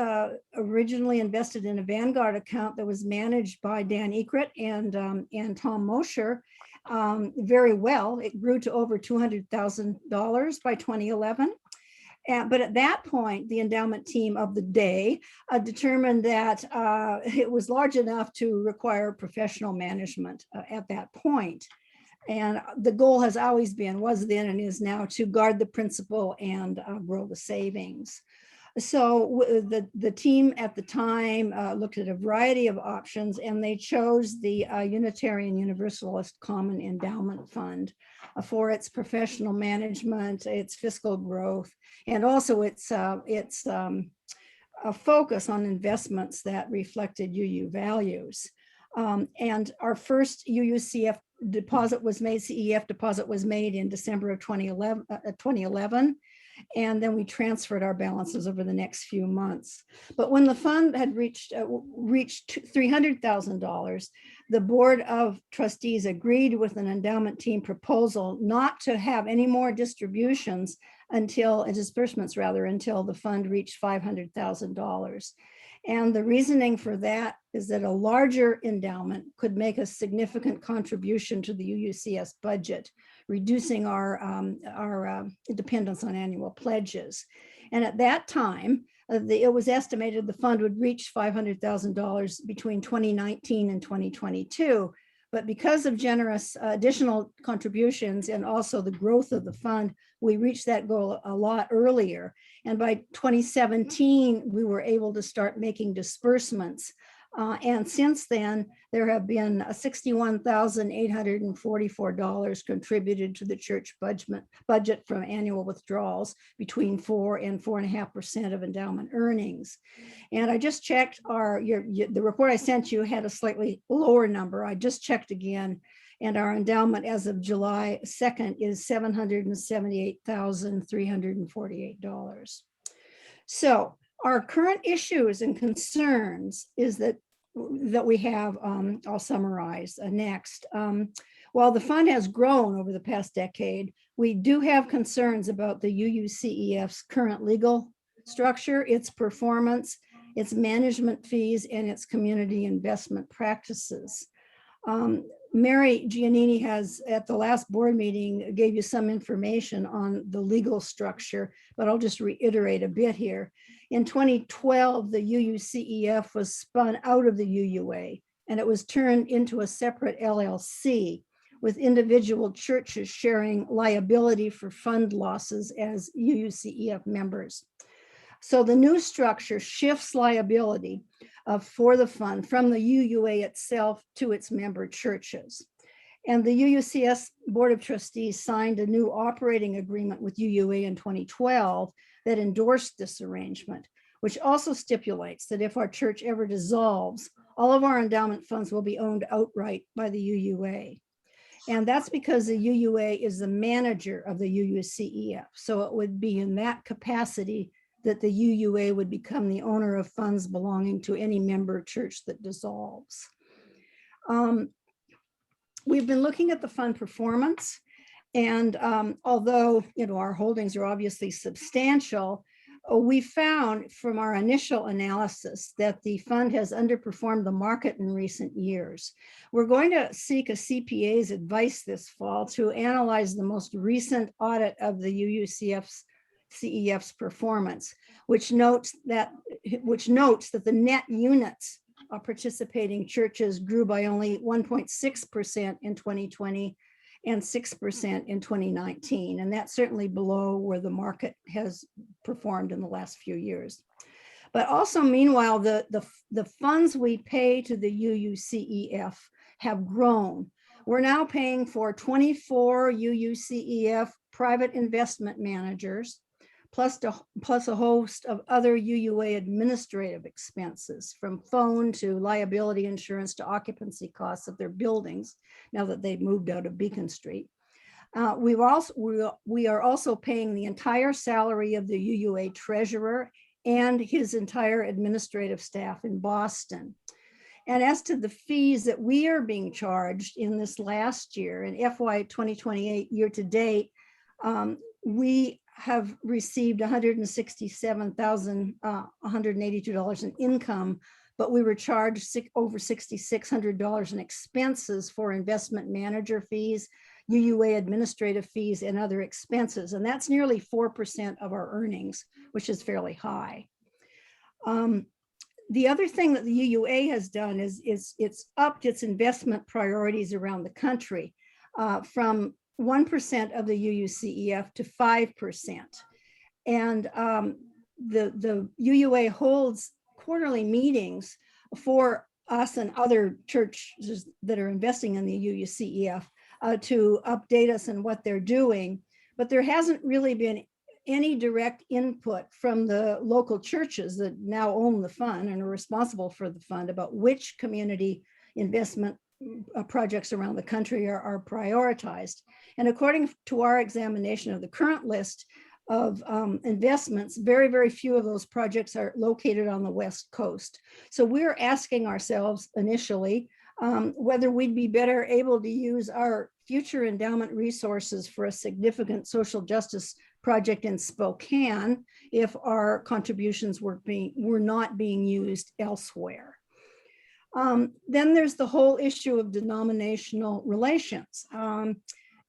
originally invested in a Vanguard account that was managed by Dan Ekert and Tom Mosher very well. It grew to over $200,000 by 2011. But at that point, the endowment team of the day determined that it was large enough to require professional management at that point. And the goal has always been, was then and is now, to guard the principal and grow the savings. So the team at the time looked at a variety of options, and they chose the Unitarian Universalist Common Endowment Fund for its professional management, its fiscal growth, and also its a focus on investments that reflected UU values. And our first UUCF deposit was made, CEF deposit was made in December of 2011. And then we transferred our balances over the next few months. But when the fund had reached $300,000, the Board of Trustees agreed with an endowment team proposal not to have any more distributions disbursements until the fund reached $500,000. And the reasoning for that is that a larger endowment could make a significant contribution to the UUCS budget, reducing our dependence on annual pledges. And at that time, it was estimated the fund would reach $500,000 between 2019 and 2022. But because of generous additional contributions and also the growth of the fund, we reached that goal a lot earlier. And by 2017, we were able to start making disbursements. And since then, there have been $61,844 contributed to the church budget from annual withdrawals between 4 and 4.5% of endowment earnings. And I just checked the report I sent you had a slightly lower number. I just checked again, and our endowment as of July 2nd is $778,348. So our current issues and concerns is that we have, I'll summarize next. While the fund has grown over the past decade, we do have concerns about the UUCEF's current legal structure, its performance, its management fees, and its community investment practices. Mary Giannini has, at the last board meeting, gave you some information on the legal structure, but I'll just reiterate a bit here. In 2012, the UUCEF was spun out of the UUA, and it was turned into a separate LLC, with individual churches sharing liability for fund losses as UUCEF members. So the new structure shifts liability for the fund from the UUA itself to its member churches. And the UUCS Board of Trustees signed a new operating agreement with UUA in 2012 that endorsed this arrangement, which also stipulates that if our church ever dissolves, all of our endowment funds will be owned outright by the UUA. And that's because the UUA is the manager of the UUCEF. So it would be in that capacity that the UUA would become the owner of funds belonging to any member church that dissolves. We've been looking at the fund performance, and although our holdings are obviously substantial, we found from our initial analysis that the fund has underperformed the market in recent years. We're going to seek a CPA's advice this fall to analyze the most recent audit of the CEF's performance, which notes that the net units of participating churches grew by only 1.6% in 2020 and 6% in 2019. And that's certainly below where the market has performed in the last few years. But also, meanwhile, the funds we pay to the UUCEF have grown. We're now paying for 24 UUCEF private investment managers, plus a host of other UUA administrative expenses, from phone to liability insurance to occupancy costs of their buildings, now that they've moved out of Beacon Street. We are also paying the entire salary of the UUA treasurer and his entire administrative staff in Boston. And as to the fees that we are being charged in this last year, in FY 2028 year to date, we have received $167,182 in income, but we were charged over $6,600 in expenses for investment manager fees, UUA administrative fees, and other expenses. And that's nearly 4% of our earnings, which is fairly high. The other thing that the UUA has done is it's upped its investment priorities around the country from 1% of the UUCEF to 5%. And the UUA holds quarterly meetings for us and other churches that are investing in the UUCEF to update us on what they're doing. But there hasn't really been any direct input from the local churches that now own the fund and are responsible for the fund about which community investment projects around the country are prioritized. And according to our examination of the current list of investments, very, very few of those projects are located on the West Coast. So we're asking ourselves initially whether we'd be better able to use our future endowment resources for a significant social justice project in Spokane if our contributions were not being used elsewhere. Then there's the whole issue of denominational relations.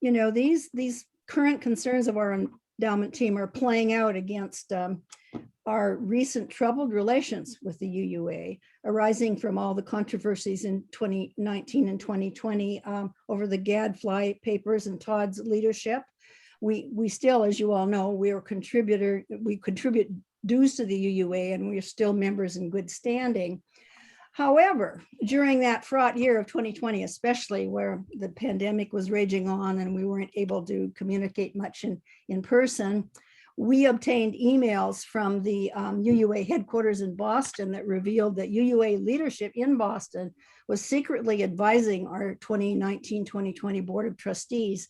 These current concerns of our endowment team are playing out against our recent troubled relations with the UUA, arising from all the controversies in 2019 and 2020 over the Gadfly papers and Todd's leadership. We still, as you all know, we contribute dues to the UUA, and we are still members in good standing. However, during that fraught year of 2020, especially where the pandemic was raging on and we weren't able to communicate much in person, we obtained emails from the UUA headquarters in Boston that revealed that UUA leadership in Boston was secretly advising our 2019-2020 Board of Trustees,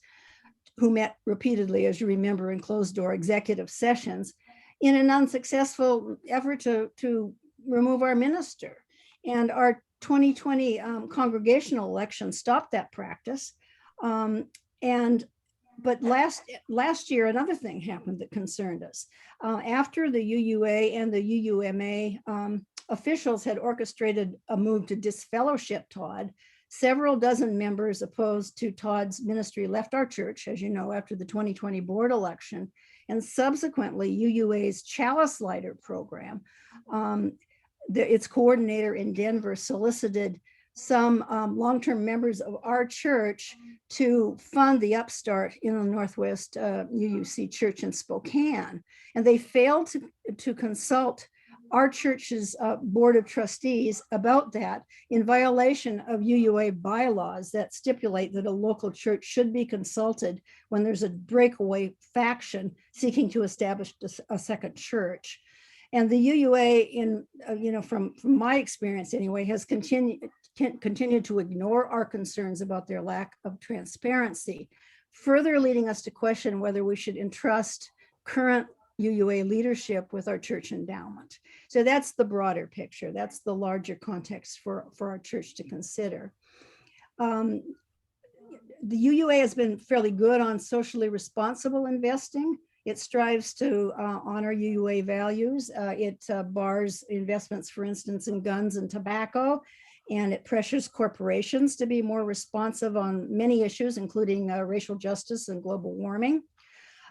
who met repeatedly, as you remember, in closed-door executive sessions, in an unsuccessful effort to remove our minister. And our 2020 congregational election stopped that practice. But last year, another thing happened that concerned us. After the UUA and the UUMA officials had orchestrated a move to disfellowship Todd, several dozen members opposed to Todd's ministry left our church, as you know, after the 2020 board election. And subsequently, UUA's Chalice Lighter program, its coordinator in Denver solicited some long-term members of our church to fund the upstart in the Northwest UUC Church in Spokane. And they failed to consult our church's Board of Trustees about that, in violation of UUA bylaws that stipulate that a local church should be consulted when there's a breakaway faction seeking to establish a second church. And the UUA, from my experience anyway, has continued to ignore our concerns about their lack of transparency, further leading us to question whether we should entrust current UUA leadership with our church endowment. So that's the broader picture. That's the larger context for our church to consider. The UUA has been fairly good on socially responsible investing. It strives to honor UUA values. It bars investments, for instance, in guns and tobacco, and it pressures corporations to be more responsive on many issues, including racial justice and global warming.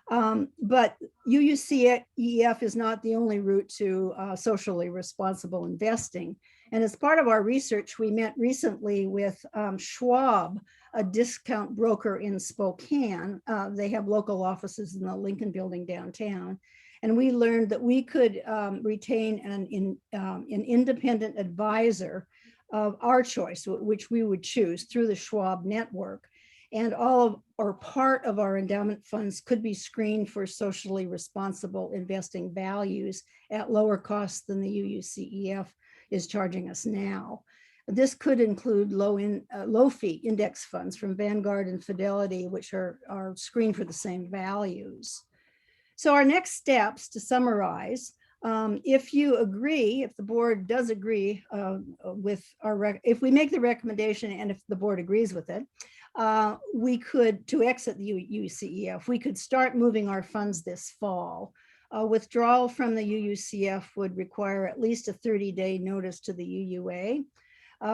But UUCEF is not the only route to socially responsible investing. And as part of our research, we met recently with Schwab, a discount broker in Spokane. They have local offices in the Lincoln Building downtown. And we learned that we could retain an independent advisor of our choice, which we would choose through the Schwab network. And all of or part of our endowment funds could be screened for socially responsible investing values at lower costs than the UUCEF is charging us now. This could include low fee index funds from Vanguard and Fidelity, which are screened for the same values. So our next steps, to summarize, if you agree, if the board does agree with if we make the recommendation and if the board agrees with it, we could, to exit the UUCEF, we could start moving our funds this fall. Withdrawal from the UUCF would require at least a 30-day notice to the UUA.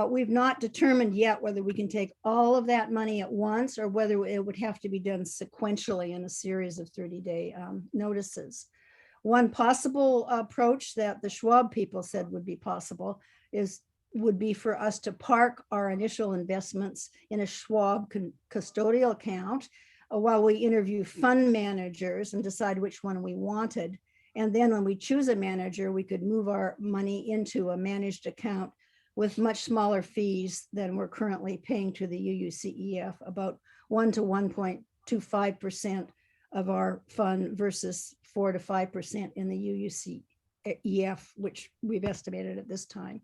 We've not determined yet whether we can take all of that money at once or whether it would have to be done sequentially in a series of 30-day notices. One possible approach that the Schwab people said would be possible would be for us to park our initial investments in a Schwab custodial account while we interview fund managers and decide which one we wanted. And then when we choose a manager, we could move our money into a managed account with much smaller fees than we're currently paying to the UUCEF, about 1 to 1.25% of our fund versus 4 to 5% in the UUCEF, which we've estimated at this time.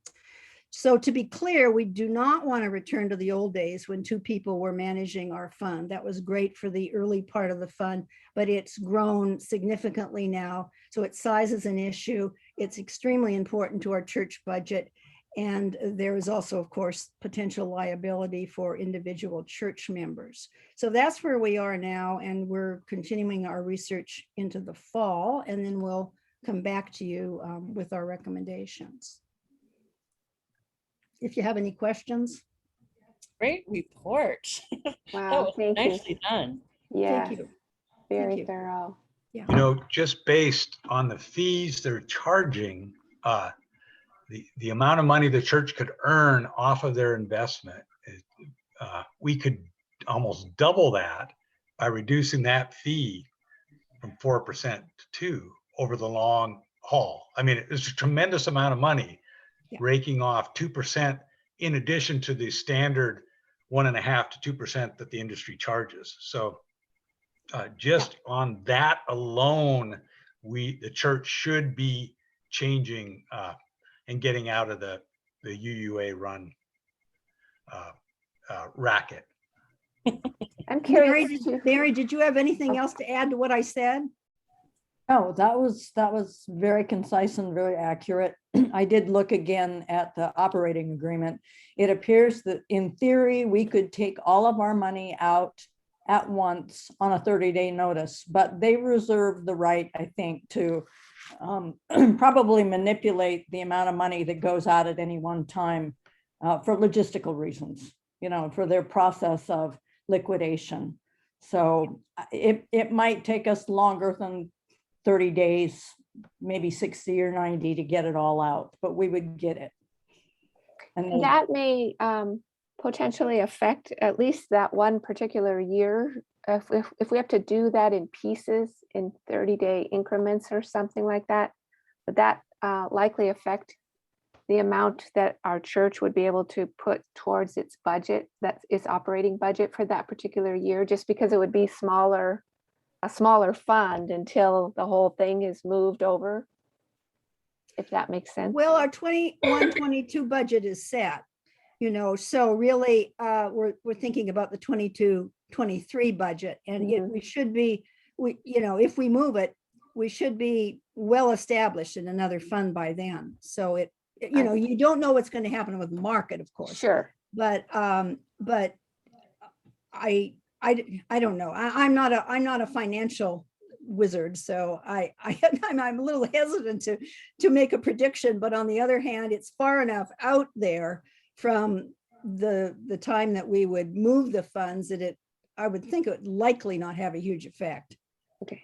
So to be clear, we do not want to return to the old days when 2 people were managing our fund. That was great for the early part of the fund, but it's grown significantly now. So its size is an issue. It's extremely important to our church budget. And there is also, of course, potential liability for individual church members. So that's where we are now, and we're continuing our research into the fall, and then we'll come back to you with our recommendations. If you have any questions. Great report. That Wow, was thank you. nicely done. Yeah, Thank you. very Thank you. thorough. Yeah. You know, just based on the fees they're charging, the amount of money the church could earn off of their investment, we could almost double that by reducing that fee from 4% to 2% over the long haul. I mean, it's a tremendous amount of money, Yeah. raking off 2% in addition to the standard 1.5% to 2% that the industry charges. So just on that alone, the church should be changing and getting out of the UUA run racket. I'm Mary, curious too. Mary, did you have anything else to add to what I said? Oh, that was very concise and very accurate. I did look again at the operating agreement. It appears that in theory, we could take all of our money out at once on a 30-day notice, but they reserve the right, I think, to probably manipulate the amount of money that goes out at any one time for logistical reasons, you know, for their process of liquidation. So it might take us longer than 30 days, maybe 60 or 90 to get it all out, but we would get it. And That may potentially affect at least that one particular year. If we have to do that in pieces in 30-day increments or something like that, would that likely affect the amount that our church would be able to put towards its budget, that its operating budget for that particular year, just because it would be a smaller fund until the whole thing is moved over, if that makes sense? Well, our 21-22 budget is set, you know, so really we're thinking about the 22-23 budget, and we should be, you know, if we move it, we should be well established in another fund by then. So you know, you don't know what's going to happen with the market, of course. Sure. But I don't know. I'm not a financial wizard, so I'm a little hesitant to make a prediction. But on the other hand, it's far enough out there from the time that we would move the funds that I would think it would likely not have a huge effect. Okay.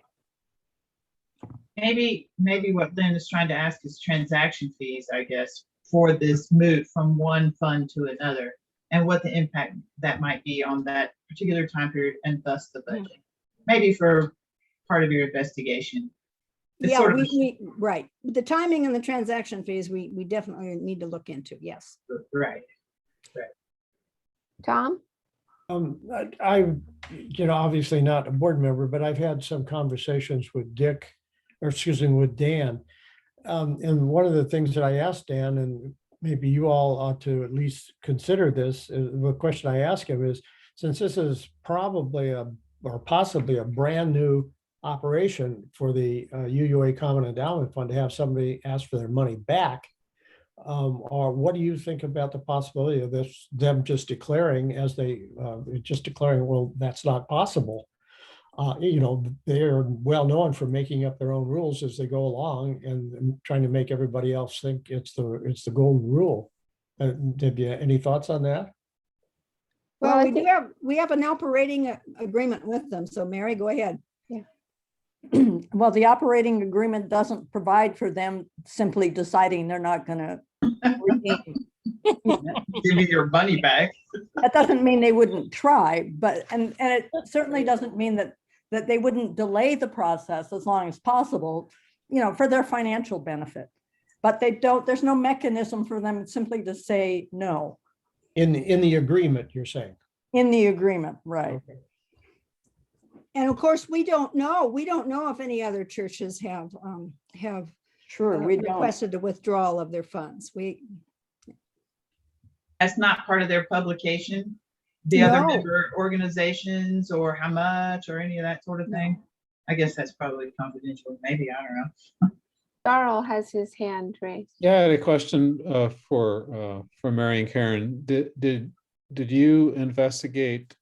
Maybe what Lynn is trying to ask is transaction fees, I guess, for this move from one fund to another, and what the impact that might be on that particular time period and thus the budget. Maybe for part of your investigation. It's Yeah, sort of right. The timing and the transaction fees, we definitely need to look into. Yes. right. Tom? I'm, you know, obviously not a board member, but I've had some conversations with with Dan. And one of the things that I asked Dan, and maybe you all ought to at least consider this. The question I ask him is, since this is probably or possibly a brand new operation for the UUA Common Endowment Fund to have somebody ask for their money back, or what do you think about the possibility of this, them just declaring well, that's not possible. They're well known for making up their own rules as they go along and trying to make everybody else think it's the golden rule. Have you any thoughts on that? Well, Well, I think- we have an operating agreement with them. So Mary, go ahead. Yeah. Well, the operating agreement doesn't provide for them simply deciding they're not going to redeem. Give me your money back. That doesn't mean they wouldn't try, but, and it certainly doesn't mean that they wouldn't delay the process as long as possible, for their financial benefit. But there's no mechanism for them simply to say no. In the agreement, you're saying? In the agreement, right. Okay. And of course, we don't know if any other churches have Sure, we don't. requested a withdrawal of their funds. That's not part of their publication, the other No. member organizations, or how much, or any of that sort of thing. I guess that's probably confidential, maybe, I don't know. Darrell has his hand raised. Yeah, I had a question for Mary and Karen. Did you investigate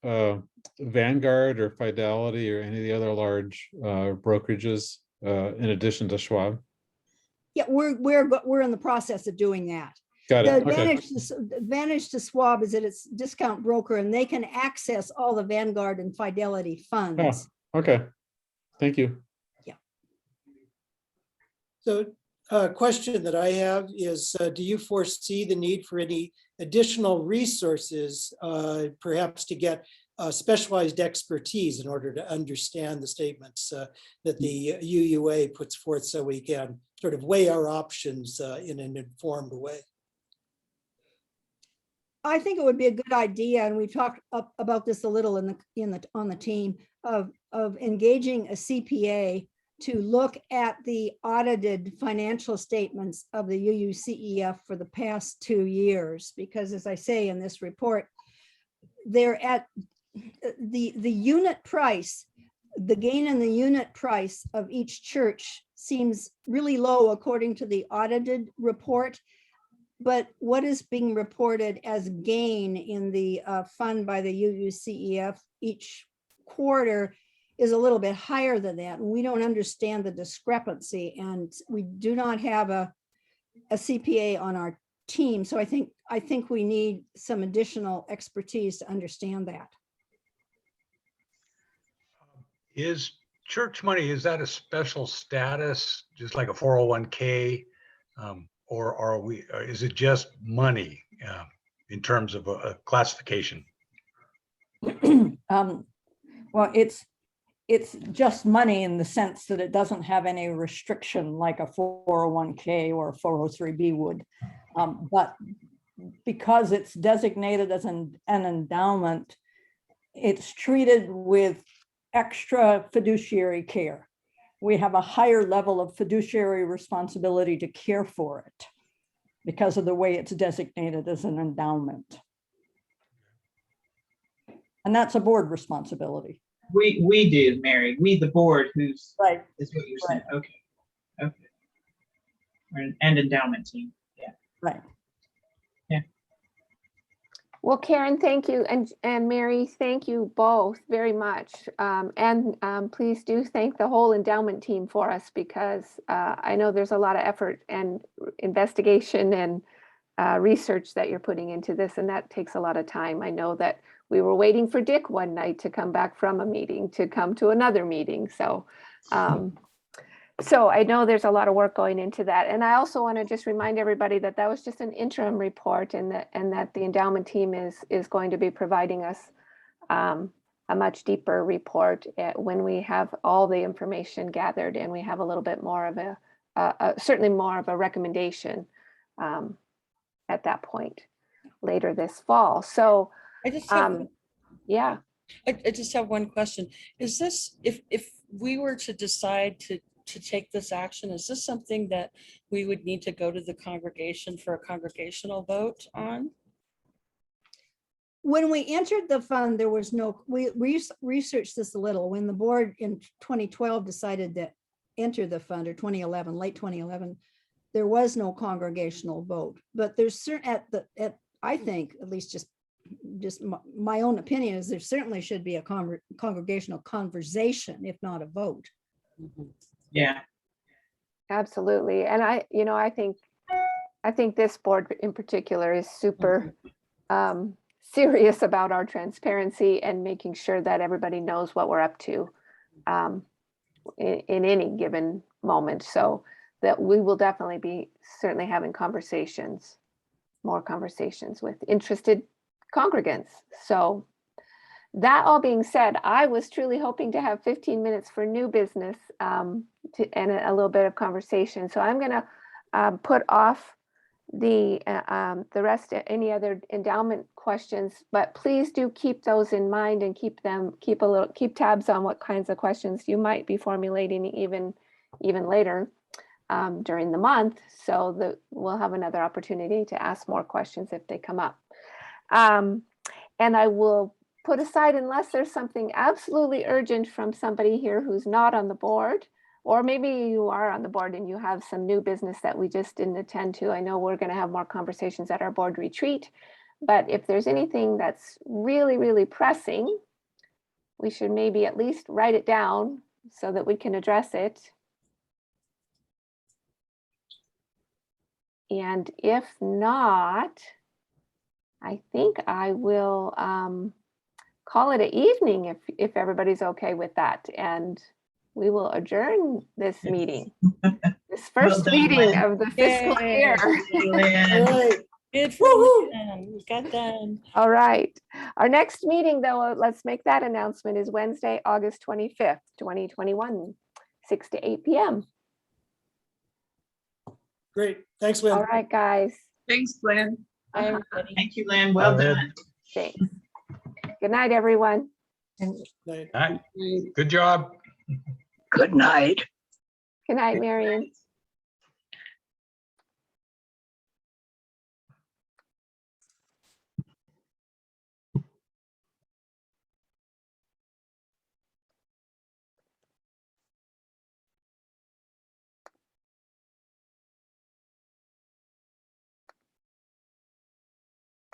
Vanguard or Fidelity or any of the other large brokerages in addition to Schwab? Yeah, we're in the process of doing that. Got The it. Okay. advantage to Schwab is that it's a discount broker and they can access all the Vanguard and Fidelity funds. Okay. Thank you. So a question that I have is, do you foresee the need for any additional resources, perhaps to get specialized expertise in order to understand the statements that the UUA puts forth so we can sort of weigh our options in an informed way? I think it would be a good idea, and we talked about this a little on the team of engaging a CPA to look at the audited financial statements of the UUCEF for the past 2 years, because as I say in this report, they're at the unit price, the gain in the unit price of each church seems really low according to the audited report. But what is being reported as gain in the fund by the UUCEF each quarter is a little bit higher than that. And we don't understand the discrepancy, and we do not have a CPA on our team. So I think we need some additional expertise to understand that. Is church money, is that a special status, just like a 401k? Or is it just money in terms of a classification? Well, it's just money in the sense that it doesn't have any restriction like a 401k or a 403b would. But because it's designated as an endowment, it's treated with extra fiduciary care. We have a higher level of fiduciary responsibility to care for it because of the way it's designated as an endowment. And that's a board responsibility. We do, Mary, we, the board, who's, Right. is what you're saying, okay. And endowment team, yeah. Right. Well, Karen, thank you. And Mary, thank you both very much. Please do thank the whole endowment team for us, because I know there's a lot of effort and investigation and research that you're putting into this, and that takes a lot of time. I know that we were waiting for Dick one night to come back from a meeting to come to another meeting. So I know there's a lot of work going into that. And I also want to just remind everybody that that was just an interim report, and that the endowment team is going to be providing us a much deeper report when we have all the information gathered and we have a little bit more of certainly more of a recommendation at that point later this fall. So I just have, yeah. I just have one question. Is this, if we were to decide to take this action? Is this something that we would need to go to the congregation for a congregational vote on? When we entered the fund, there was no, we researched this a little. When the board in 2012 decided to enter the fund, or 2011, late 2011, there was no congregational vote. But there's certain, I think, at least just my own opinion is there certainly should be a congregational conversation, if not a vote. Yeah. Absolutely. And I think this board in particular is super serious about our transparency and making sure that everybody knows what we're up to in any given moment. So that we will definitely be certainly having more conversations with interested congregants. So that all being said, I was truly hoping to have 15 minutes for new business and a little bit of conversation. So I'm going to put off the rest, any other endowment questions, but please do keep those in mind and keep tabs on what kinds of questions you might be formulating even later during the month, so that we'll have another opportunity to ask more questions if they come up. And I will put aside, unless there's something absolutely urgent from somebody here who's not on the board, or maybe you are on the board and you have some new business that we just didn't attend to. I know we're going to have more conversations at our board retreat, but if there's anything that's really, really pressing, we should maybe at least write it down so that we can address it. And if not, I think I will call it an evening if everybody's okay with that. And we will adjourn this meeting, this first done, meeting Lynn. of the fiscal year. Lynn. Good for you, Jen. We got done. All right. Our next meeting, though, let's make that announcement, is Wednesday, August 25th, 2021, 6 to 8 p.m. Great. Thanks, Lynn. All right, guys. Thanks, Lynn. Bye, everybody. Thank you, Lynn. Well Bye, Lynn. done. Thanks. Good night, everyone. Night. All right. Good job. Good night. Good night, Marion.